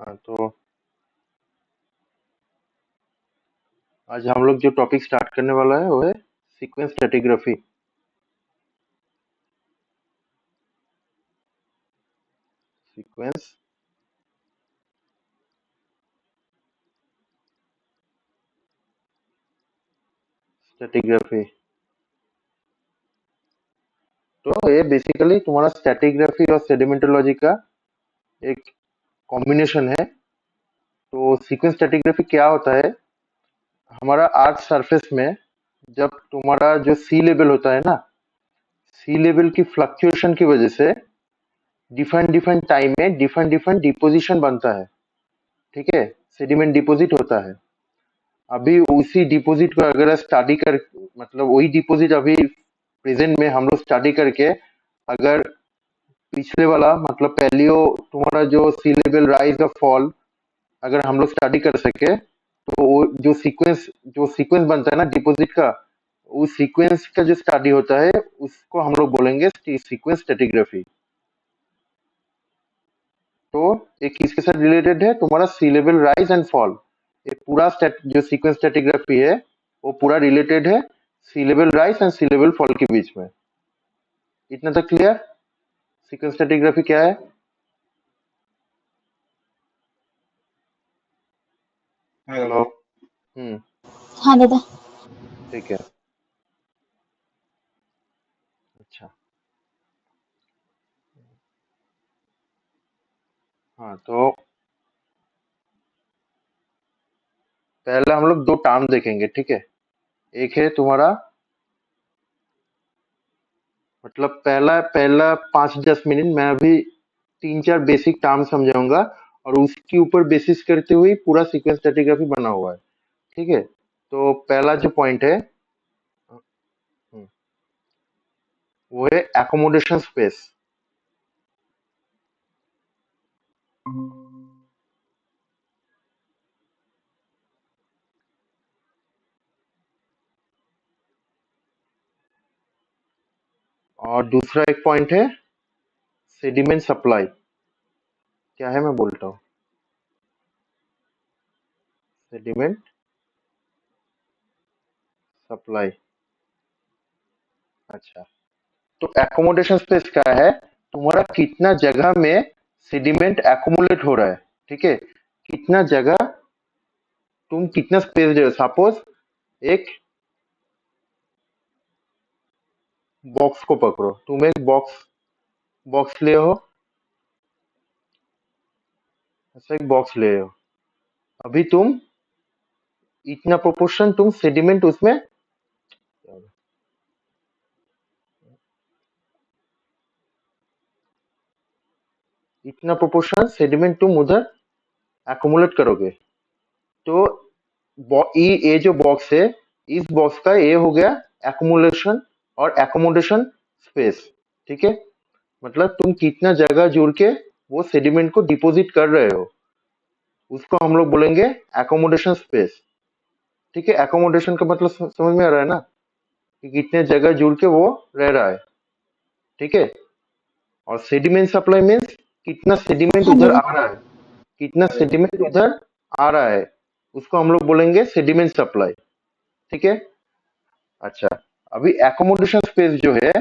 हाँ, तो आज हम लोग जो टॉपिक स्टार्ट करने वाला है वो है सीक्वेंस स्ट्रेटिग्राफी। Sequence stratigraphy. तो ये बेसिकली तुम्हारा स्ट्रेटिग्राफी और सेडिमेंटोलॉजी का एक कॉम्बिनेशन है। तो सीक्वेंस स्ट्रेटिग्राफी क्या होता है? हमारा अर्थ सरफेस में जब तुम्हारा जो सी लेवल होता है ना, सी लेवल की फ्लक्चुएशन की वजह से डिफरेंट डिफरेंट टाइम में डिफरेंट डिफरेंट डिपोजिशन बनता है। ठीक है, सेडिमेंट डिपॉजिट होता है। अभी उसी डिपॉजिट को अगर स्टडी कर, मतलब वही डिपॉजिट अभी प्रेजेंट में हम लोग स्टडी करके, अगर पिछले वाला मतलब पहलियो तुम्हारा जो सी लेवल राइज और फॉल अगर हम लोग स्टडी कर सके, तो वो जो सीक्वेंस बनता है ना डिपॉजिट का, उस सीक्वेंस का जो स्टडी होता है उसको हम लोग बोलेंगे सीक्वेंस स्ट्रेटिग्राफी। तो ये किसके साथ रिलेटेड है? तुम्हारा सी लेवल राइज एंड फॉल। ये पूरा जो सीक्वेंस स्ट्रेटिग्राफी है वो पूरा रिलेटेड है sea level rise and sea level fall के बीच में। इतना तक क्लियर? सीक्वेंस स्ट्रेटिग्राफी क्या है? हेलो। हम्म। हाँ दादा। ठीक है। अच्छा। हाँ, तो पहले हम लोग दो टर्म देखेंगे, ठीक है। एक है तुम्हारा, मतलब पहला पहला 5-10 मिनट मैं अभी 3-4 बेसिक टर्म समझाऊंगा, और उसके ऊपर बेसिस करते हुए पूरा सीक्वेंस स्ट्रेटिग्राफी बना हुआ है। ठीक है। तो पहला जो पॉइंट है, हम्म, वो है एकोमोडेशन स्पेस। और दूसरा एक पॉइंट है सेडिमेंट सप्लाई। क्या है मैं बोलता हूँ? Sediment supply. अच्छा। तो एकोमोडेशन स्पेस क्या है? तुम्हारा कितना जगह में सेडिमेंट एकोमुलेट हो रहा है। ठीक है, कितना जगह, तुम कितना स्पेस दे रहे हो। सपोज एक बॉक्स को पकड़ो, तुम एक बॉक्स बॉक्स ले हो, ऐसा एक बॉक्स ले हो। अभी तुम इतना प्रोपोर्शन तुम सेडिमेंट उसमें, इतना प्रोपोर्शन सेडिमेंट तुम उधर एकोमुलेट करोगे। तो ये जो बॉक्स है, इस बॉक्स का ये हो गया एकोमुलेशन और एकोमोडेशन स्पेस। ठीक है, मतलब तुम कितना जगह जोड़ के वो सेडिमेंट को डिपॉजिट कर रहे हो, उसको हम लोग बोलेंगे एकोमोडेशन स्पेस। ठीक है, एकोमोडेशन का मतलब समझ में आ रहा है ना, कि कितने जगह जुड़ के वो रह रहा है। ठीक है। और सेडिमेंट सप्लाई मीन्स कितना सेडिमेंट हाँ उधर दादा। आ रहा है, कितना सेडिमेंट उधर आ रहा है, उसको हम लोग बोलेंगे सेडिमेंट सप्लाई। ठीक है। अच्छा, अभी एकोमोडेशन स्पेस जो है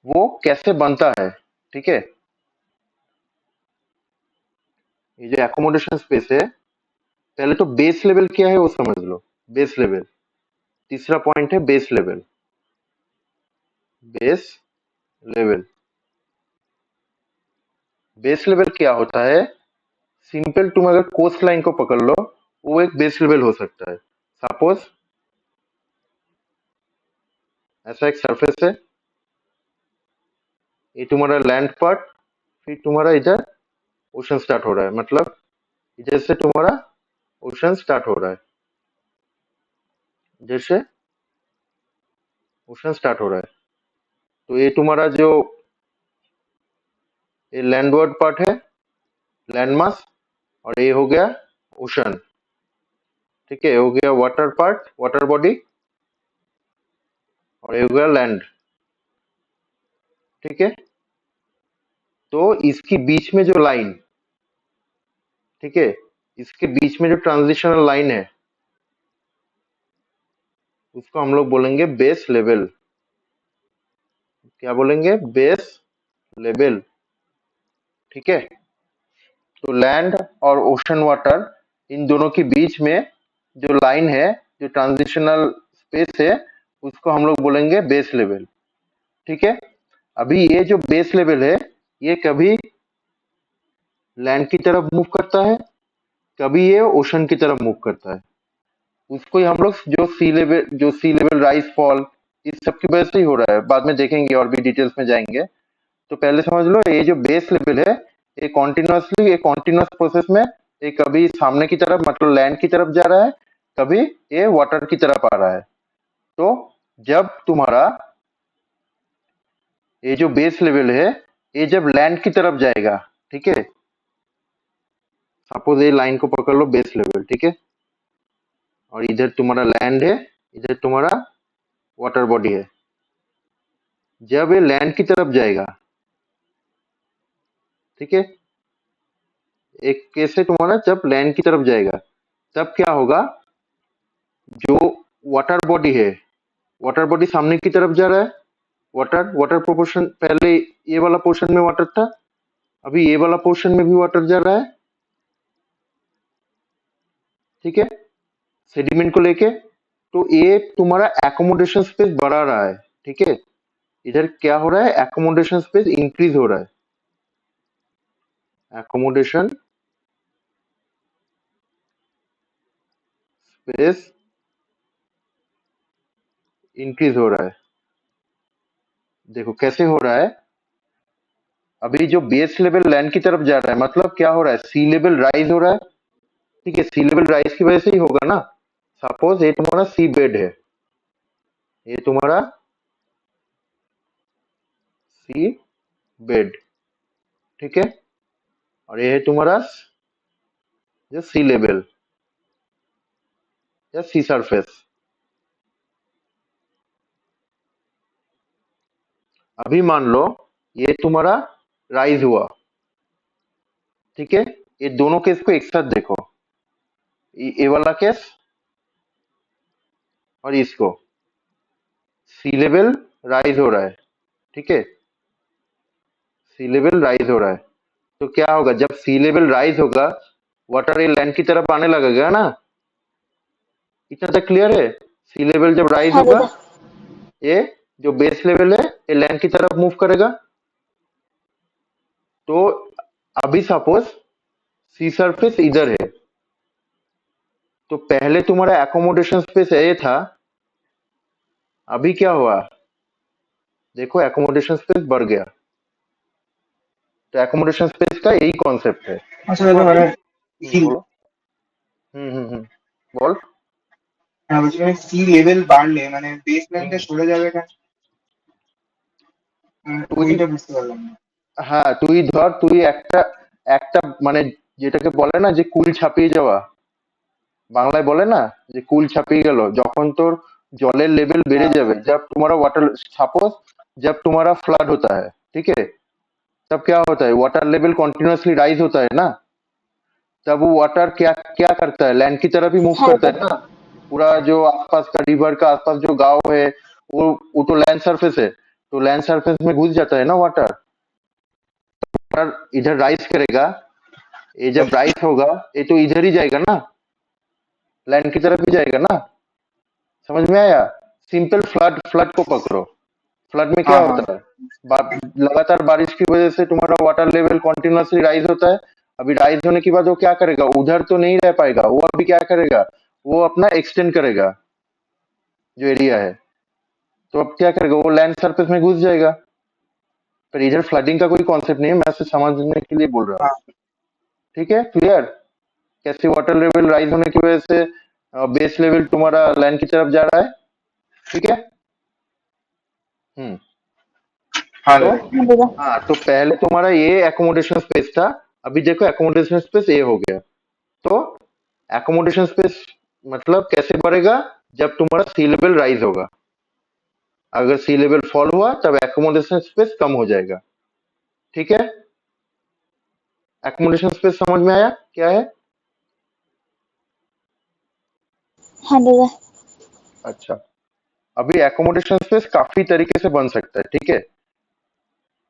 वो कैसे बनता है? ठीक है, ये जो एकोमोडेशन स्पेस है, पहले तो बेस लेवल क्या है वो समझ लो। बेस लेवल, तीसरा पॉइंट है base level. Base level, base level क्या होता है? सिंपल, तुम अगर कोस्ट लाइन को पकड़ लो, वो एक बेस लेवल हो सकता है। सपोज ऐसा एक सरफेस है, ये तुम्हारा लैंड पार्ट, फिर तुम्हारा इधर ओशन स्टार्ट हो रहा है, मतलब इधर से तुम्हारा ओशन स्टार्ट हो रहा है, जैसे ओशन स्टार्ट हो रहा है। तो ये तुम्हारा जो ये लैंडवर्ड पार्ट है, लैंड मास, और ये हो गया ओशन। ठीक है, ये हो गया वाटर पार्ट, वाटर बॉडी, और ये हो गया लैंड। ठीक है। तो इसकी बीच में जो लाइन, ठीक है, इसके बीच में जो ट्रांजिशनल लाइन है उसको हम लोग बोलेंगे बेस लेवल। क्या बोलेंगे? Base level. ठीक है, तो लैंड और ओशन वाटर, इन दोनों के बीच में जो लाइन है, जो ट्रांजिशनल स्पेस है, उसको हम लोग बोलेंगे बेस लेवल। ठीक है, अभी ये जो बेस लेवल है ये कभी लैंड की तरफ मूव करता है, कभी ये ओशन की तरफ मूव करता है। उसको ही हम लोग जो सी लेवल राइज फॉल, इस सब की वजह से ही हो रहा है। बाद में देखेंगे और भी डिटेल्स में जाएंगे। तो पहले समझ लो, ये जो बेस लेवल है ये कॉन्टिन्यूस प्रोसेस में ये कभी सामने की तरफ मतलब लैंड की तरफ जा रहा है, कभी ये वाटर की तरफ आ रहा है। तो जब तुम्हारा ये जो बेस लेवल है ये जब लैंड की तरफ जाएगा, ठीक है, सपोज ये लाइन को पकड़ लो, बेस लेवल, ठीक है, और इधर तुम्हारा लैंड है, इधर तुम्हारा वाटर बॉडी है। जब ये लैंड की तरफ जाएगा, ठीक है, एक केस है तुम्हारा, जब लैंड की तरफ जाएगा तब क्या होगा, जो वाटर बॉडी है, वाटर बॉडी सामने की तरफ जा रहा है। वाटर वाटर प्रोपोर्शन, पहले ये वाला पोर्शन में वाटर था, अभी ये वाला पोर्शन में भी वाटर जा रहा है। ठीक है, सेडिमेंट को लेके, तो ये तुम्हारा एकोमोडेशन स्पेस बढ़ा रहा है। ठीक है, इधर क्या हो रहा है, एकोमोडेशन स्पेस इंक्रीज हो रहा है, एकोमोडेशन स्पेस इंक्रीज हो रहा है। देखो कैसे हो रहा है, अभी जो बेस लेवल लैंड की तरफ जा रहा है, मतलब क्या हो रहा है, सी लेवल राइज हो रहा है। ठीक है, सी लेवल राइज की वजह से ही होगा ना। सपोज ये तुम्हारा सी बेड है, ये तुम्हारा सी बेड, ठीक है, और ये है तुम्हारा जो सी लेवल या सी सरफेस। अभी मान लो ये तुम्हारा राइज हुआ, ठीक है, ये दोनों केस को एक साथ देखो, ये वाला केस और इसको, सी लेवल राइज हो रहा है, ठीक है, सी लेवल राइज हो रहा है। तो क्या होगा, जब सी लेवल राइज होगा, वाटर ये लैंड की तरफ आने लगेगा ना। इतना तक क्लियर है? सी लेवल जब राइज हाँ होगा, दादा। ये जो बेस लेवल है ये लैंड की तरफ मूव करेगा। तो अभी सपोज सी सरफेस इधर है, तो पहले तुम्हारा एकोमोडेशन स्पेस ये था, अभी क्या हुआ, देखो एकोमोडेशन स्पेस बढ़ गया। तो एकोमोडेशन स्पेस का यही कॉन्सेप्ट है। अच्छा दादा, মানে সি बोलो। बोल। বলছি মানে সি লেভেল বাড়লে মানে বেস লাইনটা हम्म, সরে যাবে কেন? তুই, ওইটা বুঝতে পারলাম না। হ্যাঁ তুই ধর, তুই একটা একটা মানে যেটাকে বলে না যে কুল ছাপিয়ে যাওয়া, বাংলায় বলে না যে কুল ছাপিয়ে গেল, যখন তোর জলের लेवल बेड़े হ্যাঁ जावे, जब तुम्हारा वाटर, सपोज जब तुम्हारा फ्लड होता है, ठीक है, तब क्या होता है, वाटर लेवल कॉन्टिन्यूसली राइज होता है ना। तब वो वाटर क्या क्या करता है, लैंड की तरफ ही मूव হ্যাঁ करता है দাদা। ना। पूरा जो आसपास का रिवर का आसपास जो गांव है, वो तो लैंड सरफेस है, तो लैंड सरफेस में घुस जाता है ना वाटर। वाटर इधर राइज करेगा, ये जब राइज होगा ये तो इधर ही जाएगा ना, लैंड की तरफ ही जाएगा ना। समझ में आया? सिंपल फ्लड, फ्लड को पकड़ो। फ्लड में क्या हाँ हाँ। होता है, लगातार बारिश की वजह से तुम्हारा वाटर लेवल कॉन्टिन्यूसली राइज होता है। अभी राइज होने के बाद वो क्या करेगा, उधर तो नहीं रह पाएगा, वो अभी क्या करेगा, वो अपना एक्सटेंड करेगा जो एरिया है। तो अब क्या करेगा, वो लैंड सरफेस में घुस जाएगा। पर इधर फ्लडिंग का कोई कॉन्सेप्ट नहीं है, मैं सिर्फ समझने के लिए बोल रहा हूँ। हाँ ठीक है, क्लियर? कैसे वाटर लेवल राइज होने की वजह से बेस लेवल तुम्हारा लैंड की तरफ जा रहा है। ठीक है। हम्म। हाँ तो दादा। हाँ दादा। हाँ, तो पहले तुम्हारा ये एकोमोडेशन स्पेस था, अभी देखो एकोमोडेशन स्पेस ये हो गया। तो एकोमोडेशन स्पेस मतलब कैसे बढ़ेगा, जब तुम्हारा सी लेवल राइज होगा। अगर सी लेवल फॉल हुआ तब एकोमोडेशन स्पेस कम हो जाएगा। ठीक है, एकोमोडेशन स्पेस समझ में आया क्या है? हाँ दादा। अच्छा, अभी एकोमोडेशन स्पेस काफी तरीके से बन सकता है, ठीक है।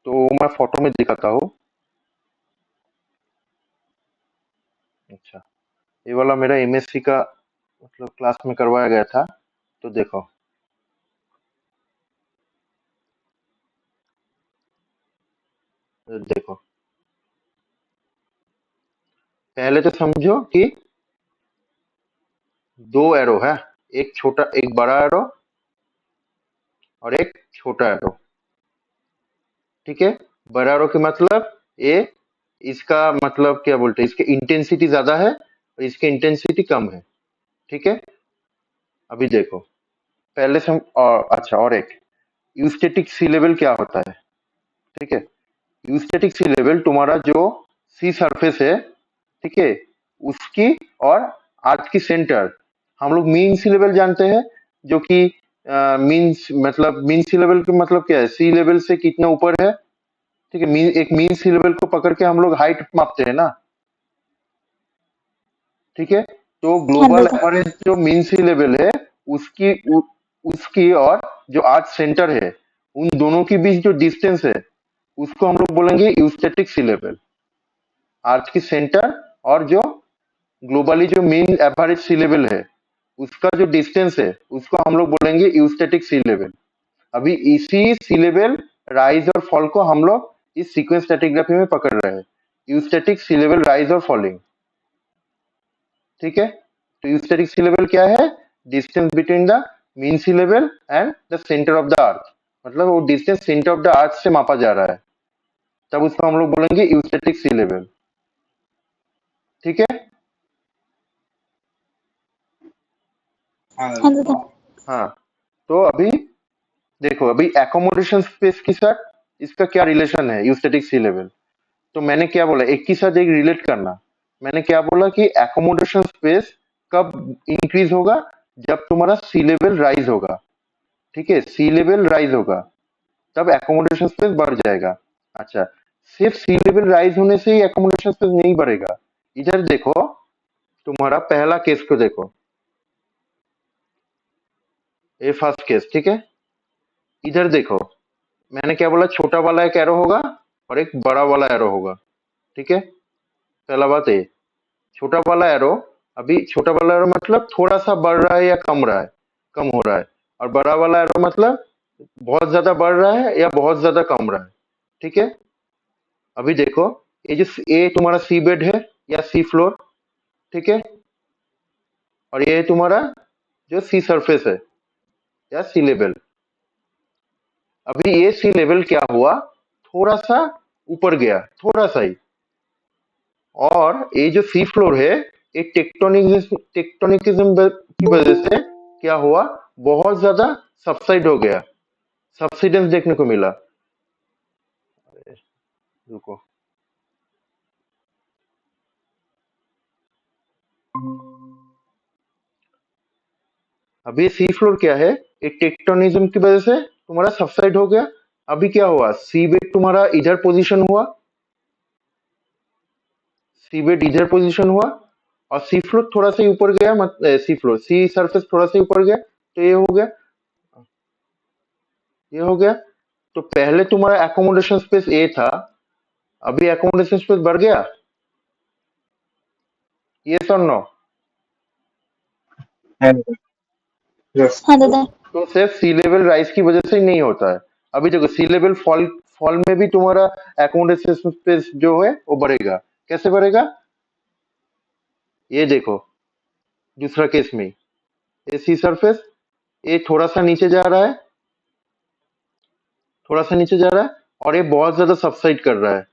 तो मैं फोटो में दिखाता हूँ। अच्छा, ये वाला मेरा एमएससी का मतलब क्लास में करवाया गया था। तो देखो, देखो, पहले तो समझो कि दो एरो है, एक छोटा एक बड़ा एरो और एक छोटा एरो, ठीक है। बड़ा एरो के मतलब ये, इसका मतलब क्या बोलते हैं, इसके इंटेंसिटी ज्यादा है और इसके इंटेंसिटी कम है, ठीक है। अभी देखो, पहले से हम और अच्छा, और एक यूस्टेटिक सी लेवल क्या होता है, ठीक है। यूस्टेटिक सी लेवल तुम्हारा जो सी सरफेस है, ठीक है, उसकी और अर्थ की सेंटर, हम लोग मीन सी लेवल जानते हैं, जो कि मीन मतलब मीन सी लेवल का मतलब क्या है, सी लेवल से कितना ऊपर है, ठीक है। मीन एक मीन सी लेवल को पकड़ के हम लोग हाइट मापते हैं ना, ठीक है। तो हाँ ग्लोबल दादा। एवरेज जो मीन सी लेवल है, उसकी उसकी और जो अर्थ सेंटर है, उन दोनों के बीच जो डिस्टेंस है, उसको हम लोग बोलेंगे यूस्टेटिक सी लेवल। अर्थ की सेंटर और जो ग्लोबली जो मीन एवरेज सी लेवल है, उसका जो डिस्टेंस है, उसको हम लोग बोलेंगे यूस्टेटिक सी लेवल। अभी इसी सी लेवल राइज और फॉल को हम लोग इस सीक्वेंस स्ट्रैटिग्राफी में पकड़ रहे हैं, यूस्टेटिक सी लेवल राइज और फॉलिंग, ठीक है। तो यूस्टेटिक सी लेवल क्या है, distance between the mean sea level and the centre of the earth, मतलब वो distance centre of the earth से मापा जा रहा है, तब उसको हम लोग बोलेंगे यूस्टेटिक सी लेवल, ठीक है। हाँ हाँ दादा। दादा। हाँ, तो अभी देखो, अभी एकोमोडेशन स्पेस के साथ इसका क्या रिलेशन है, यूस्टेटिक सी लेवल। तो मैंने क्या बोला, एक के साथ एक रिलेट करना। मैंने क्या बोला कि एकोमोडेशन स्पेस कब इंक्रीज होगा, जब तुम्हारा सी लेवल राइज होगा, ठीक है। सी लेवल राइज होगा तब एकोमोडेशन स्पेस बढ़ जाएगा। अच्छा, सिर्फ सी लेवल राइज होने से ही एकोमोडेशन स्पेस नहीं बढ़ेगा। इधर देखो, तुम्हारा पहला केस को देखो, ये फर्स्ट केस, ठीक है। इधर देखो, मैंने क्या बोला, छोटा वाला एक एरो होगा और एक बड़ा वाला एरो होगा, ठीक है। पहला बात ये, छोटा वाला एरो, अभी छोटा वाला एरो मतलब थोड़ा सा बढ़ रहा है या कम रहा है, कम हो रहा है। और बड़ा वाला एरो मतलब बहुत ज्यादा बढ़ रहा है या बहुत ज्यादा कम रहा है, ठीक है। अभी देखो, ये जो ये तुम्हारा सी बेड है या सी फ्लोर, ठीक है। और ये तुम्हारा जो सी सरफेस है या सी लेवल। अभी ये सी लेवल क्या हुआ, थोड़ा सा ऊपर गया, थोड़ा सा ही। और ये जो सी फ्लोर है, ये टेक्टोनिकिज्म की वजह से क्या हुआ, बहुत ज्यादा सबसाइड हो गया, सबसिडेंस देखने को मिला। रुको, अभी सी फ्लोर क्या है, एक टेक्टोनिज्म की वजह से तुम्हारा सबसाइड हो गया। अभी क्या हुआ, सी बेड तुम्हारा इधर पोजीशन हुआ, सी बेड इधर पोजीशन हुआ, और सी फ्लोर थोड़ा सा ही ऊपर गया, मत सी फ्लोर सी सरफेस थोड़ा सा ही ऊपर गया, तो ये हो गया, ये हो गया। तो पहले तुम्हारा एकोमोडेशन स्पेस ए था, अभी एकोमोडेशन स्पेस बढ़ गया, ये और नो। हाँ दादा। यस। हाँ तो, दादा। तो सिर्फ सी लेवल राइज की वजह से ही नहीं होता है। अभी देखो, सी लेवल फॉल फॉल में भी तुम्हारा एकोमोडेशन स्पेस जो है वो बढ़ेगा। कैसे बढ़ेगा, ये देखो, दूसरा केस में ये सी सरफेस, ये थोड़ा सा नीचे जा रहा है, थोड़ा सा नीचे जा रहा है, और ये बहुत ज्यादा सबसाइड कर रहा है।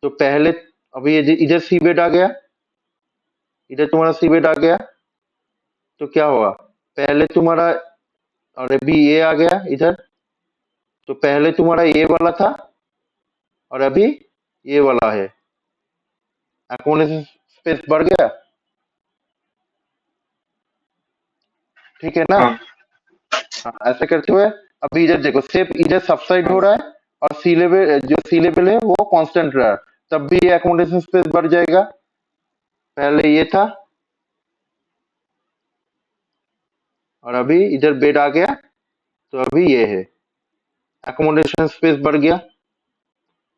तो पहले, अभी ये इधर सी बेड आ गया, इधर तुम्हारा सी बेड आ गया, तो क्या हुआ, पहले तुम्हारा, और अभी ये आ गया इधर, तो पहले तुम्हारा ये वाला था और अभी ये वाला है, एकोमोडेशन स्पेस बढ़ गया, ठीक है ना। हाँ। हाँ, ऐसे करते हुए अभी इधर देखो, सिर्फ इधर सबसाइड हो रहा है और सी लेवल, जो सी लेवल है वो कांस्टेंट रहा है, तब भी एकोमोडेशन स्पेस बढ़ जाएगा। पहले ये था, और अभी इधर बेड आ गया, तो अभी ये है, एकोमोडेशन स्पेस बढ़ गया।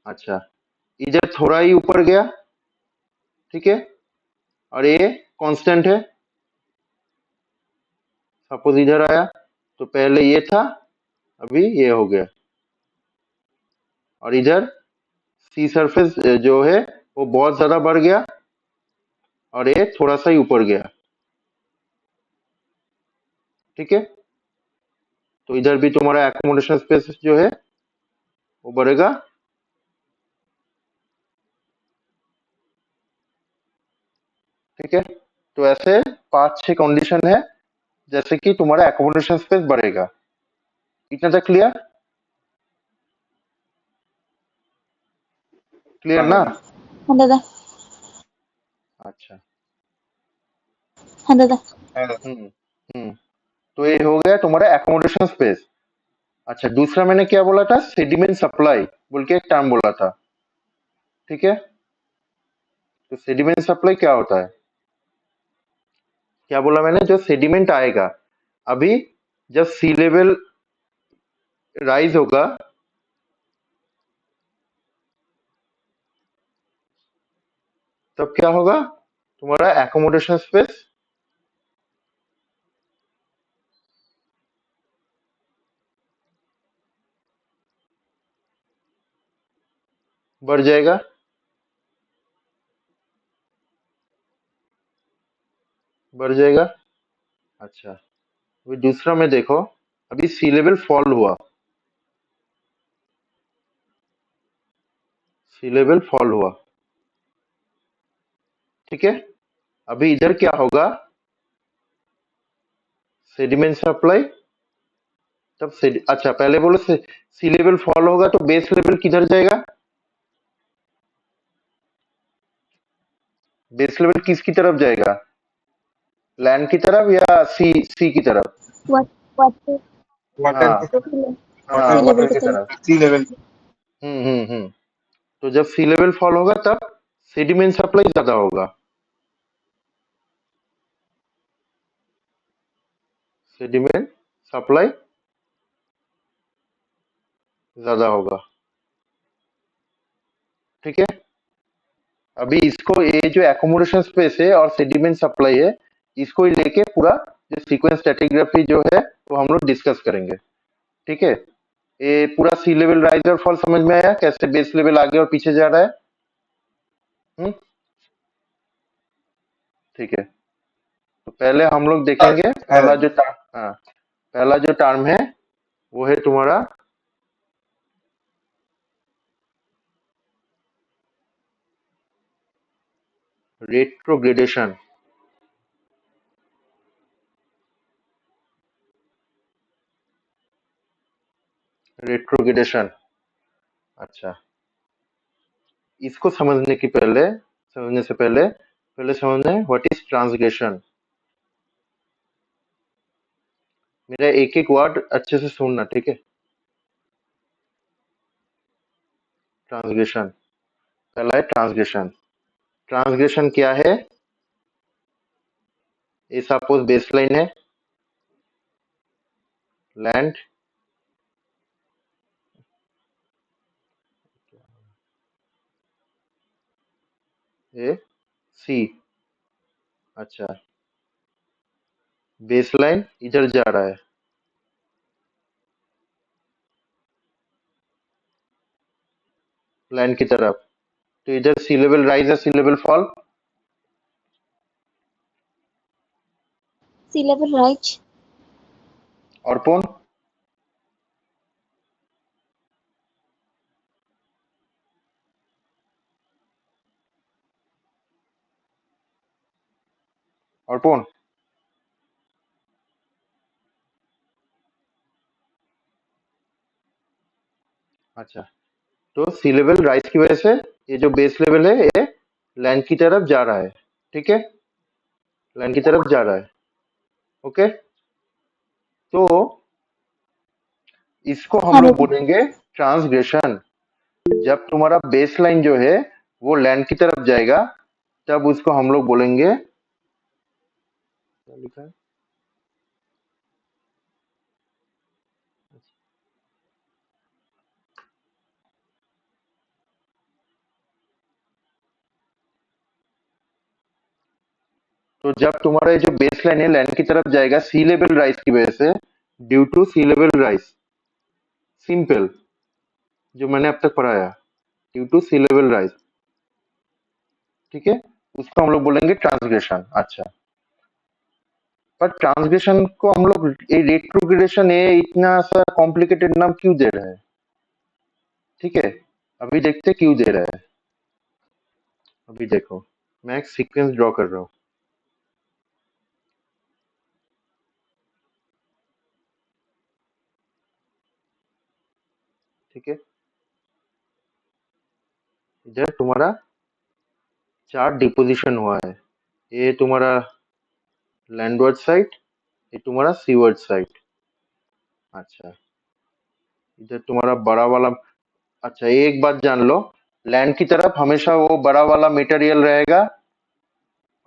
अच्छा, इधर थोड़ा ही ऊपर गया, ठीक है, और ये कांस्टेंट है। सपोज इधर आया, तो पहले ये था, अभी ये हो गया, और इधर सी सरफेस जो है वो बहुत ज्यादा बढ़ गया, और ये थोड़ा सा ही ऊपर गया, ठीक है। तो इधर भी तुम्हारा एकोमोडेशन स्पेस जो है वो बढ़ेगा, ठीक है। तो ऐसे 5-6 कंडीशन है जैसे कि तुम्हारा एकोमोडेशन स्पेस बढ़ेगा। इतना तक क्लियर? क्लियर हाँ ना? दादा। हाँ दादा। अच्छा। हाँ दादा। हाँ दादा। हम्म। तो ये हो गया तुम्हारा एकोमोडेशन स्पेस। अच्छा, दूसरा मैंने क्या बोला था, सेडिमेंट सप्लाई बोल के एक टर्म बोला था, ठीक है। तो सेडिमेंट सप्लाई क्या होता है, क्या बोला मैंने, जो सेडिमेंट आएगा अभी, जब सी लेवल राइज होगा, तब क्या होगा, तुम्हारा एकोमोडेशन स्पेस बढ़ जाएगा, बढ़ जाएगा। अच्छा, अभी दूसरा में देखो, अभी सी लेवल फॉल हुआ, सी लेवल फॉल हुआ, ठीक है। अभी इधर क्या होगा, सेडिमेंट सप्लाई, तब अच्छा पहले बोलो, सी लेवल फॉल होगा तो बेस लेवल किधर जाएगा, बेस लेवल किसकी तरफ जाएगा, लैंड की तरफ या सी की तरफ? वाट वाटर वाटर के हाँ, तरफ। हाँ, सी वाटर लेवल वाटर की की तरफ। तरफ। सी लेवल। तो जब सी लेवल फॉल होगा तब सेडिमेंट सप्लाई ज्यादा होगा, सेडिमेंट सप्लाई ज्यादा होगा, ठीक है। अभी इसको, ये जो एकोमोडेशन स्पेस है और सेडिमेंट सप्लाई है, इसको ही लेके पूरा जो सीक्वेंस स्ट्रैटिग्राफी जो है वो हम लोग डिस्कस करेंगे, ठीक है। ये पूरा सी लेवल राइज और फॉल समझ में आया, कैसे बेस लेवल आगे और पीछे जा रहा है? हम्म, ठीक है। तो पहले हम लोग देखेंगे, हाँ पहला दादा। जो हाँ, पहला जो टर्म है वो है तुम्हारा रेट्रोग्रेडेशन। रेट्रोग्रेडेशन, अच्छा, इसको समझने से पहले पहले समझने व्हाट इज ट्रांसग्रेशन। मेरा एक एक वर्ड अच्छे से सुनना, ठीक है। ट्रांसग्रेशन, पहला है ट्रांसग्रेशन। ट्रांसग्रेशन क्या है, ये सपोज बेसलाइन है, लैंड, ये सी, अच्छा, बेसलाइन इधर जा रहा है लैंड की तरफ, तो इधर सी लेवल राइज है, सी लेवल फॉल, सी लेवल राइज। और पोन, और पोन, अच्छा। तो सी लेवल राइज की वजह से ये जो बेस लेवल है ये लैंड की तरफ जा रहा है, ठीक है, लैंड की तरफ जा रहा है, ओके। तो इसको हम हाँ लोग दादा। बोलेंगे ट्रांसग्रेशन। जब तुम्हारा बेस लाइन जो है वो लैंड की तरफ जाएगा, तब उसको हम लोग बोलेंगे, क्या लिखा है, तो जब तुम्हारा ये जो बेस लाइन है लैंड की तरफ जाएगा सी लेवल राइज की वजह से, due to sea level rise, simple, जो मैंने अब तक पढ़ाया, due to sea level rise, ठीक है, उसको हम लोग बोलेंगे ट्रांसग्रेशन। अच्छा, पर ट्रांसग्रेशन को हम लोग ये रेट्रोग्रेडेशन ये इतना सा कॉम्प्लिकेटेड नाम क्यों दे रहे हैं? ठीक है, अभी देखते हैं क्यों दे रहा है। अभी देखो, मैं एक सीक्वेंस ड्रॉ कर रहा हूँ। ठीक है, इधर तुम्हारा 4 डिपोजिशन हुआ है। ये तुम्हारा लैंडवर्ड साइड, ये तुम्हारा सीवर्ड साइड। अच्छा, इधर तुम्हारा बड़ा वाला, अच्छा एक बात जान लो, लैंड की तरफ हमेशा वो बड़ा वाला मटेरियल रहेगा,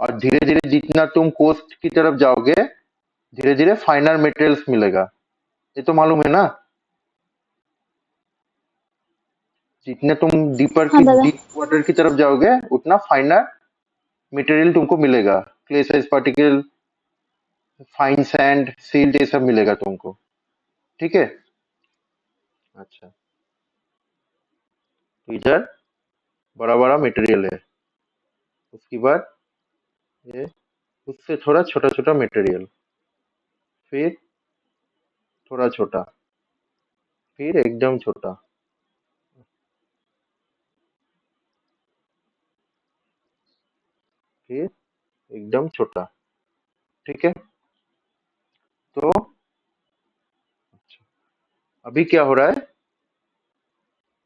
और धीरे धीरे जितना तुम कोस्ट की तरफ जाओगे धीरे धीरे फाइनर मटेरियल्स मिलेगा। ये तो मालूम है ना, जितने तुम डीपर हाँ की दादा। डीप वाटर की तरफ जाओगे उतना फाइनर मटेरियल तुमको मिलेगा, clay size particle, fine sand, silt, ये सब मिलेगा तुमको। ठीक है, अच्छा, तो इधर बड़ा बड़ा मटेरियल है, उसके बाद ये उससे थोड़ा छोटा छोटा मटेरियल, फिर थोड़ा छोटा, फिर एकदम छोटा, फिर एकदम छोटा। ठीक है, तो अच्छा, अभी क्या हो रहा है?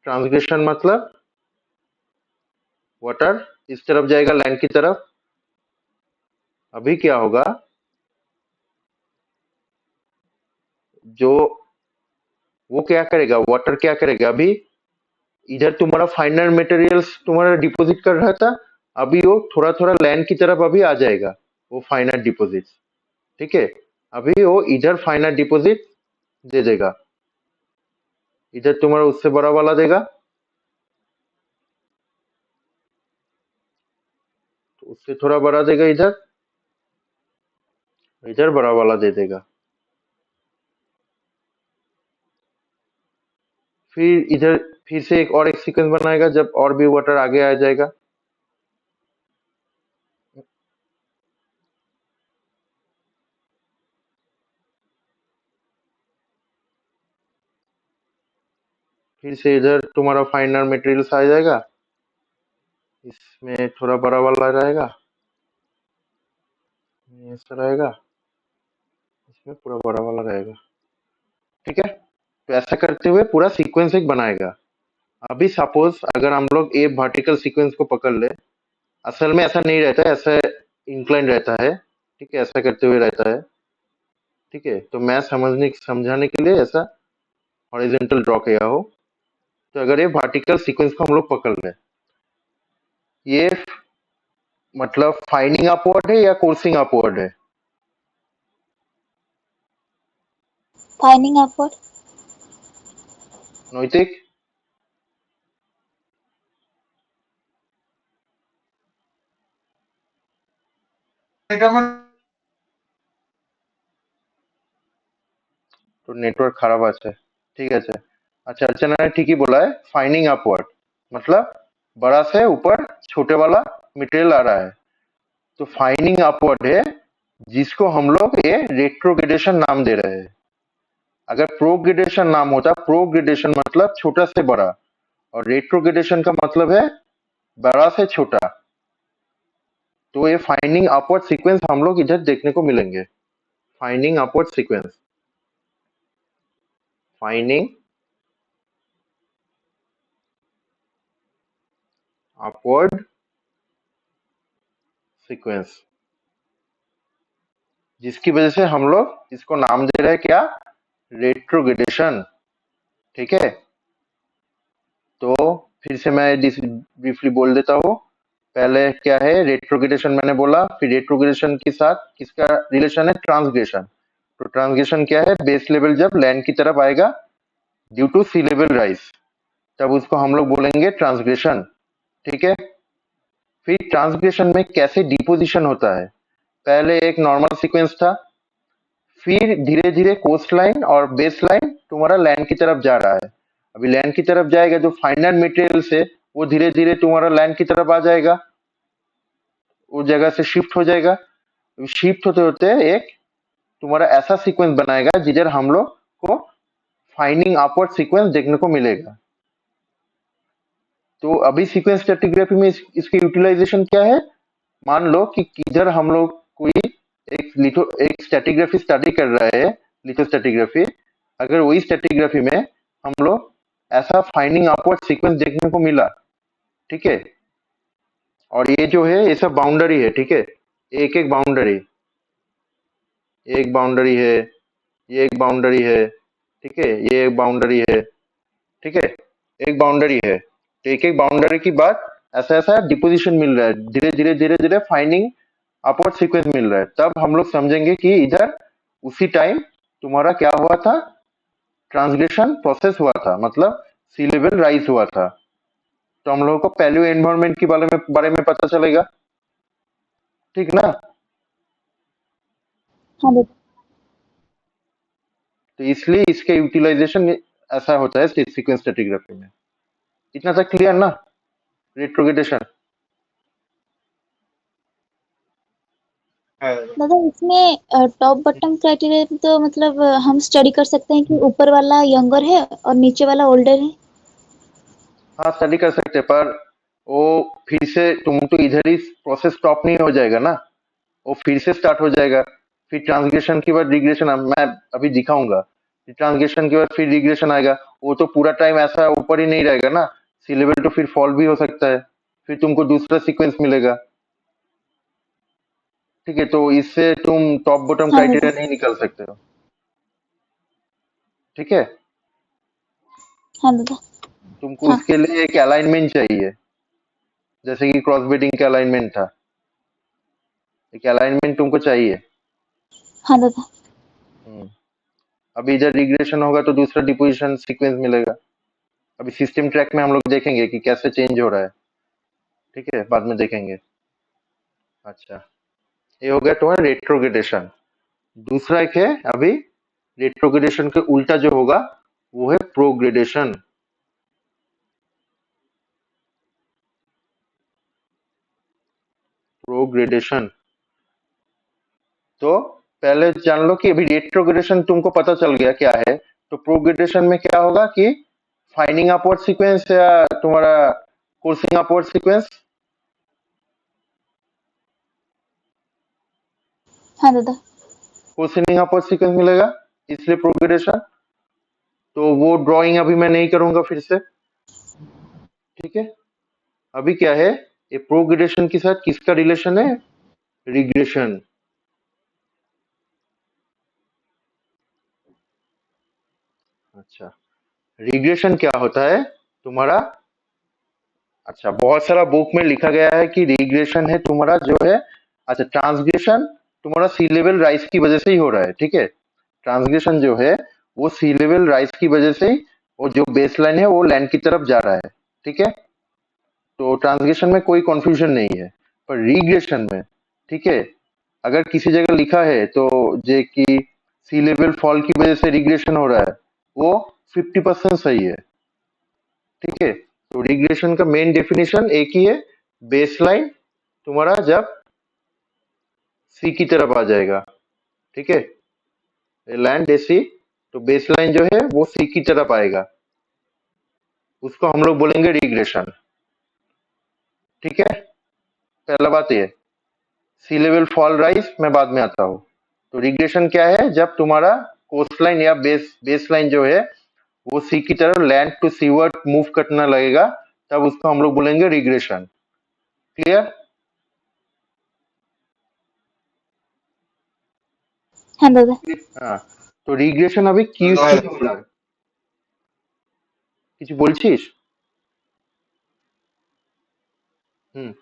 ट्रांसग्रेशन मतलब वाटर इस तरफ जाएगा लैंड की तरफ। अभी क्या होगा, जो वो क्या करेगा, वाटर क्या करेगा, अभी इधर तुम्हारा फाइनल मटेरियल्स तुम्हारा डिपॉजिट कर रहा था, अभी वो थोड़ा थोड़ा लैंड की तरफ अभी आ जाएगा, वो फाइनल डिपॉजिट। ठीक है, अभी वो इधर फाइनल डिपॉजिट दे देगा, इधर तुम्हारा उससे बड़ा वाला देगा, तो उससे थोड़ा बड़ा देगा, इधर इधर बड़ा वाला दे देगा, फिर इधर फिर से एक और एक सीक्वेंस बनाएगा जब और भी वाटर आगे आ जाएगा। फिर से इधर तुम्हारा फाइनल मटेरियल्स आ जाएगा, इसमें थोड़ा बड़ा वाला रहेगा, ये ऐसा रहेगा, इसमें पूरा बड़ा वाला रहेगा। ठीक है, तो ऐसा करते हुए पूरा सीक्वेंस एक बनाएगा। अभी सपोज अगर हम लोग ए वर्टिकल सीक्वेंस को पकड़ ले, असल में ऐसा नहीं रहता है, ऐसा इंक्लाइन रहता है। ठीक है, ऐसा करते हुए रहता है। ठीक है, तो मैं समझाने के लिए ऐसा हॉरिजॉन्टल ड्रॉ किया हो। तो अगर ये वर्टिकल सीक्वेंस को हम लोग पकड़ लें, ये मतलब फाइनिंग अपवर्ड है या कोर्सिंग अपवर्ड है? Fining upward. नैतिक, এটা আমার तो नेटवर्क खराब আছে, ठीक है। अच्छा, अर्चना ने ठीक ही बोला है, फाइनिंग अपवर्ड मतलब बड़ा से ऊपर छोटे वाला मटेरियल आ रहा है, तो फाइनिंग अपवर्ड है, जिसको हम लोग ये रेट्रोग्रेडेशन नाम दे रहे हैं। अगर प्रोग्रेडेशन नाम होता, प्रोग्रेडेशन मतलब छोटा से बड़ा, और रेट्रोग्रेडेशन का मतलब है बड़ा से छोटा। तो ये फाइनिंग अपवर्ड सीक्वेंस हम लोग इधर देखने को मिलेंगे, fining upward sequence, fining upward sequence, जिसकी वजह से हम लोग इसको नाम दे रहे हैं क्या, रेट्रोग्रेडेशन। ठीक है, तो फिर से मैं ब्रीफली बोल देता हूँ। पहले क्या है, रेट्रोग्रेडेशन मैंने बोला, फिर रेट्रोग्रेडेशन के साथ किसका रिलेशन है, ट्रांसग्रेशन। तो ट्रांसग्रेशन क्या है, बेस लेवल जब लैंड की तरफ आएगा due to sea level rise, तब उसको हम लोग बोलेंगे ट्रांसग्रेशन। ठीक है, फिर ट्रांसग्रेशन में कैसे डिपोजिशन होता है, पहले एक नॉर्मल सीक्वेंस था, फिर धीरे धीरे कोस्ट लाइन और बेस लाइन तुम्हारा लैंड की तरफ जा रहा है। अभी लैंड की तरफ जाएगा, जो फाइनल मटेरियल से वो धीरे धीरे तुम्हारा लैंड की तरफ आ जाएगा, उस जगह से शिफ्ट हो जाएगा। शिफ्ट होते होते एक तुम्हारा ऐसा सीक्वेंस बनाएगा जिधर हम लोग को फाइनिंग अपवर्ड सीक्वेंस देखने को मिलेगा। तो अभी सीक्वेंस स्ट्रैटिग्राफी में इसकी यूटिलाइजेशन क्या है? मान लो कि किधर हम लोग कोई एक स्ट्रैटिग्राफी स्टडी कर रहा है, लिथोस्ट्रैटिग्राफी। अगर वही स्ट्रैटिग्राफी में हम लोग ऐसा फाइंडिंग अपवर्ड सीक्वेंस देखने को मिला, ठीक है, और ये जो है ये सब बाउंड्री है, ठीक है, एक एक बाउंड्री, एक बाउंड्री है, ये एक बाउंड्री है, ठीक है, ये एक बाउंड्री है, ठीक है, एक बाउंड्री है। तो एक एक बाउंड्री की बाद ऐसा ऐसा डिपोजिशन मिल रहा है, धीरे धीरे फाइंडिंग अपवर्ड सीक्वेंस मिल रहा है। तब हम लोग समझेंगे कि इधर उसी टाइम तुम्हारा क्या हुआ था, ट्रांसग्रेशन प्रोसेस हुआ था, मतलब सी लेवल राइज हुआ था। तो हम लोगों को पैलियो एनवायरनमेंट के बारे में पता चलेगा, ठीक ना। हाँ बेटा। तो इसलिए इसके यूटिलाइजेशन ऐसा होता है सीक्वेंस स्ट्रैटिग्राफी में। इतना तक क्लियर ना, रेट्रोग्रेडेशन। दादा इसमें टॉप बॉटम क्राइटेरिया तो मतलब हम स्टडी कर सकते हैं कि ऊपर वाला यंगर है और नीचे वाला ओल्डर है। हाँ स्टडी कर सकते हैं, पर वो फिर से तुम तो इधर ही प्रोसेस स्टॉप नहीं हो जाएगा ना, वो फिर से स्टार्ट हो जाएगा। फिर ट्रांसग्रेशन के बाद रिग्रेशन, मैं अभी दिखाऊंगा। ट्रांसग्रेशन के बाद फिर रिग्रेशन आएगा, वो तो पूरा टाइम ऐसा ऊपर ही नहीं रहेगा ना, सी लेवल तो फिर फॉल भी हो सकता है, फिर तुमको दूसरा सीक्वेंस मिलेगा, ठीक है। तो इससे तुम टॉप बॉटम हाँ बेटा। क्राइटेरिया नहीं निकाल सकते हो, ठीक है। हाँ दादा। तुमको हाँ। उसके लिए एक अलाइनमेंट चाहिए, जैसे कि क्रॉस बेडिंग का अलाइनमेंट था, एक अलाइनमेंट तुमको चाहिए। हाँ दादा। हम्म। अभी इधर रिग्रेशन होगा तो दूसरा डिपोजिशन सीक्वेंस मिलेगा। अभी सिस्टम ट्रैक में हम लोग देखेंगे कि कैसे चेंज हो रहा है, ठीक है, बाद में देखेंगे। अच्छा, ये हो गया तुम्हारा रेट्रोग्रेडेशन। दूसरा एक है अभी, रेट्रोग्रेडेशन के उल्टा जो होगा वो है प्रोग्रेडेशन। प्रोग्रेडेशन, तो पहले जान लो कि अभी रेट्रोग्रेडेशन तुमको पता चल गया क्या है। तो प्रोग्रेडेशन में क्या होगा कि फाइंडिंग अपवर्ड सीक्वेंस या तुम्हारा कोर्सिंग अपवर्ड सीक्वेंस। हाँ दादा। कोर्सिंग अपवर्ड सीक्वेंस मिलेगा, इसलिए प्रोग्रेडेशन। तो वो ड्राइंग अभी मैं नहीं करूंगा फिर से, ठीक है। अभी क्या है, ये प्रोग्रेडेशन के साथ किसका रिलेशन है? रिग्रेशन। अच्छा, रिग्रेशन क्या होता है तुम्हारा? अच्छा, बहुत सारा बुक में लिखा गया है कि रिग्रेशन है तुम्हारा जो है, अच्छा, ट्रांसग्रेशन तुम्हारा सी लेवल राइज की वजह से ही हो रहा है, ठीक है। ट्रांसग्रेशन जो है वो सी लेवल राइज की वजह से ही, वो जो बेस लाइन है वो लैंड की तरफ जा रहा है, ठीक है। तो ट्रांसग्रेशन में कोई कंफ्यूजन नहीं है। पर रिग्रेशन में, ठीक है, अगर किसी जगह लिखा है तो जे कि सी लेवल फॉल की वजह से रिग्रेशन हो रहा है, वो 50% सही है, ठीक है। तो रिग्रेशन का मेन डेफिनेशन एक ही है, बेसलाइन तुम्हारा जब सी की तरफ आ जाएगा, ठीक है, लैंड सी, तो बेसलाइन जो है वो सी की तरफ आएगा, उसको हम लोग बोलेंगे रिग्रेशन, ठीक है। पहला बात ये, सी लेवल फॉल राइज मैं बाद में आता हूँ। तो रिग्रेशन क्या है? जब तुम्हारा कोस्ट लाइन या बेस लाइन जो है वो सी की तरफ लैंड टू सीवर्ड मूव करने लगेगा, तब उसको हम लोग बोलेंगे रिग्रेशन। क्लियर? हाँ दादा। हाँ, তো রিগ্রেশন হবে কি কিছু বলছিস? हम्म,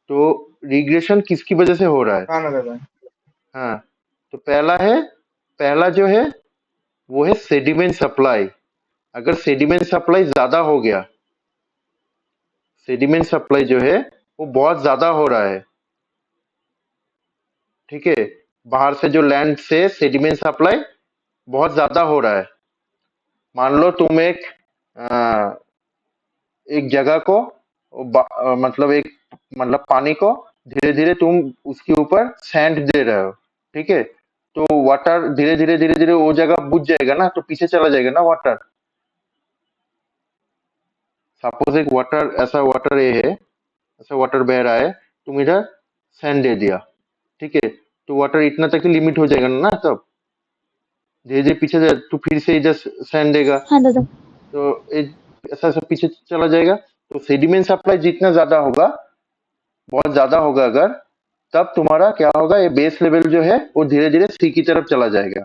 तो रिग्रेशन किसकी वजह से हो रहा है? हाँ ना दादा। हाँ, तो पहला जो है वो है सेडिमेंट सप्लाई। अगर सेडिमेंट सप्लाई ज्यादा हो गया, सेडिमेंट सप्लाई जो है वो बहुत ज्यादा हो रहा है, ठीक है, बाहर से जो लैंड से सेडिमेंट सप्लाई बहुत ज्यादा हो रहा है। मान लो तुम एक जगह को मतलब मतलब पानी को धीरे धीरे तुम उसके ऊपर सैंड दे रहे हो, ठीक है, तो वाटर धीरे धीरे धीरे धीरे वो जगह बुझ जाएगा ना, तो पीछे चला जाएगा ना वाटर। सपोज एक वाटर ऐसा वाटर ये है, ऐसा वाटर बह रहा है, तुम इधर सैंड दे दिया, ठीक है, तो वाटर इतना तक ही लिमिट हो जाएगा ना, तब धीरे धीरे पीछे तो फिर से इधर सैंड देगा, हाँ दादा। तो ऐसा ऐसा पीछे चला जाएगा। तो सेडिमेंट सप्लाई जितना ज्यादा होगा, बहुत ज्यादा होगा अगर, तब तुम्हारा क्या होगा, ये बेस लेवल जो है वो धीरे धीरे सी की तरफ चला जाएगा।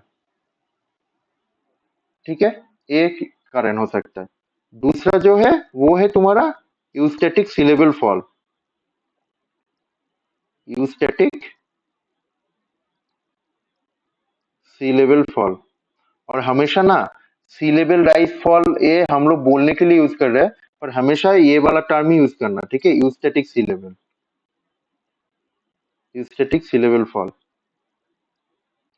ठीक है, एक कारण हो सकता है। दूसरा जो है वो है तुम्हारा यूस्टैटिक सी लेवल फॉल। यूस्टैटिक सी लेवल फॉल, और हमेशा ना सी लेवल राइज फॉल ये हम लोग बोलने के लिए यूज कर रहे हैं, पर हमेशा ये वाला टर्म ही यूज करना, ठीक है, यूस्टैटिक सी लेवल। यूस्टैटिक सी लेवल फॉल,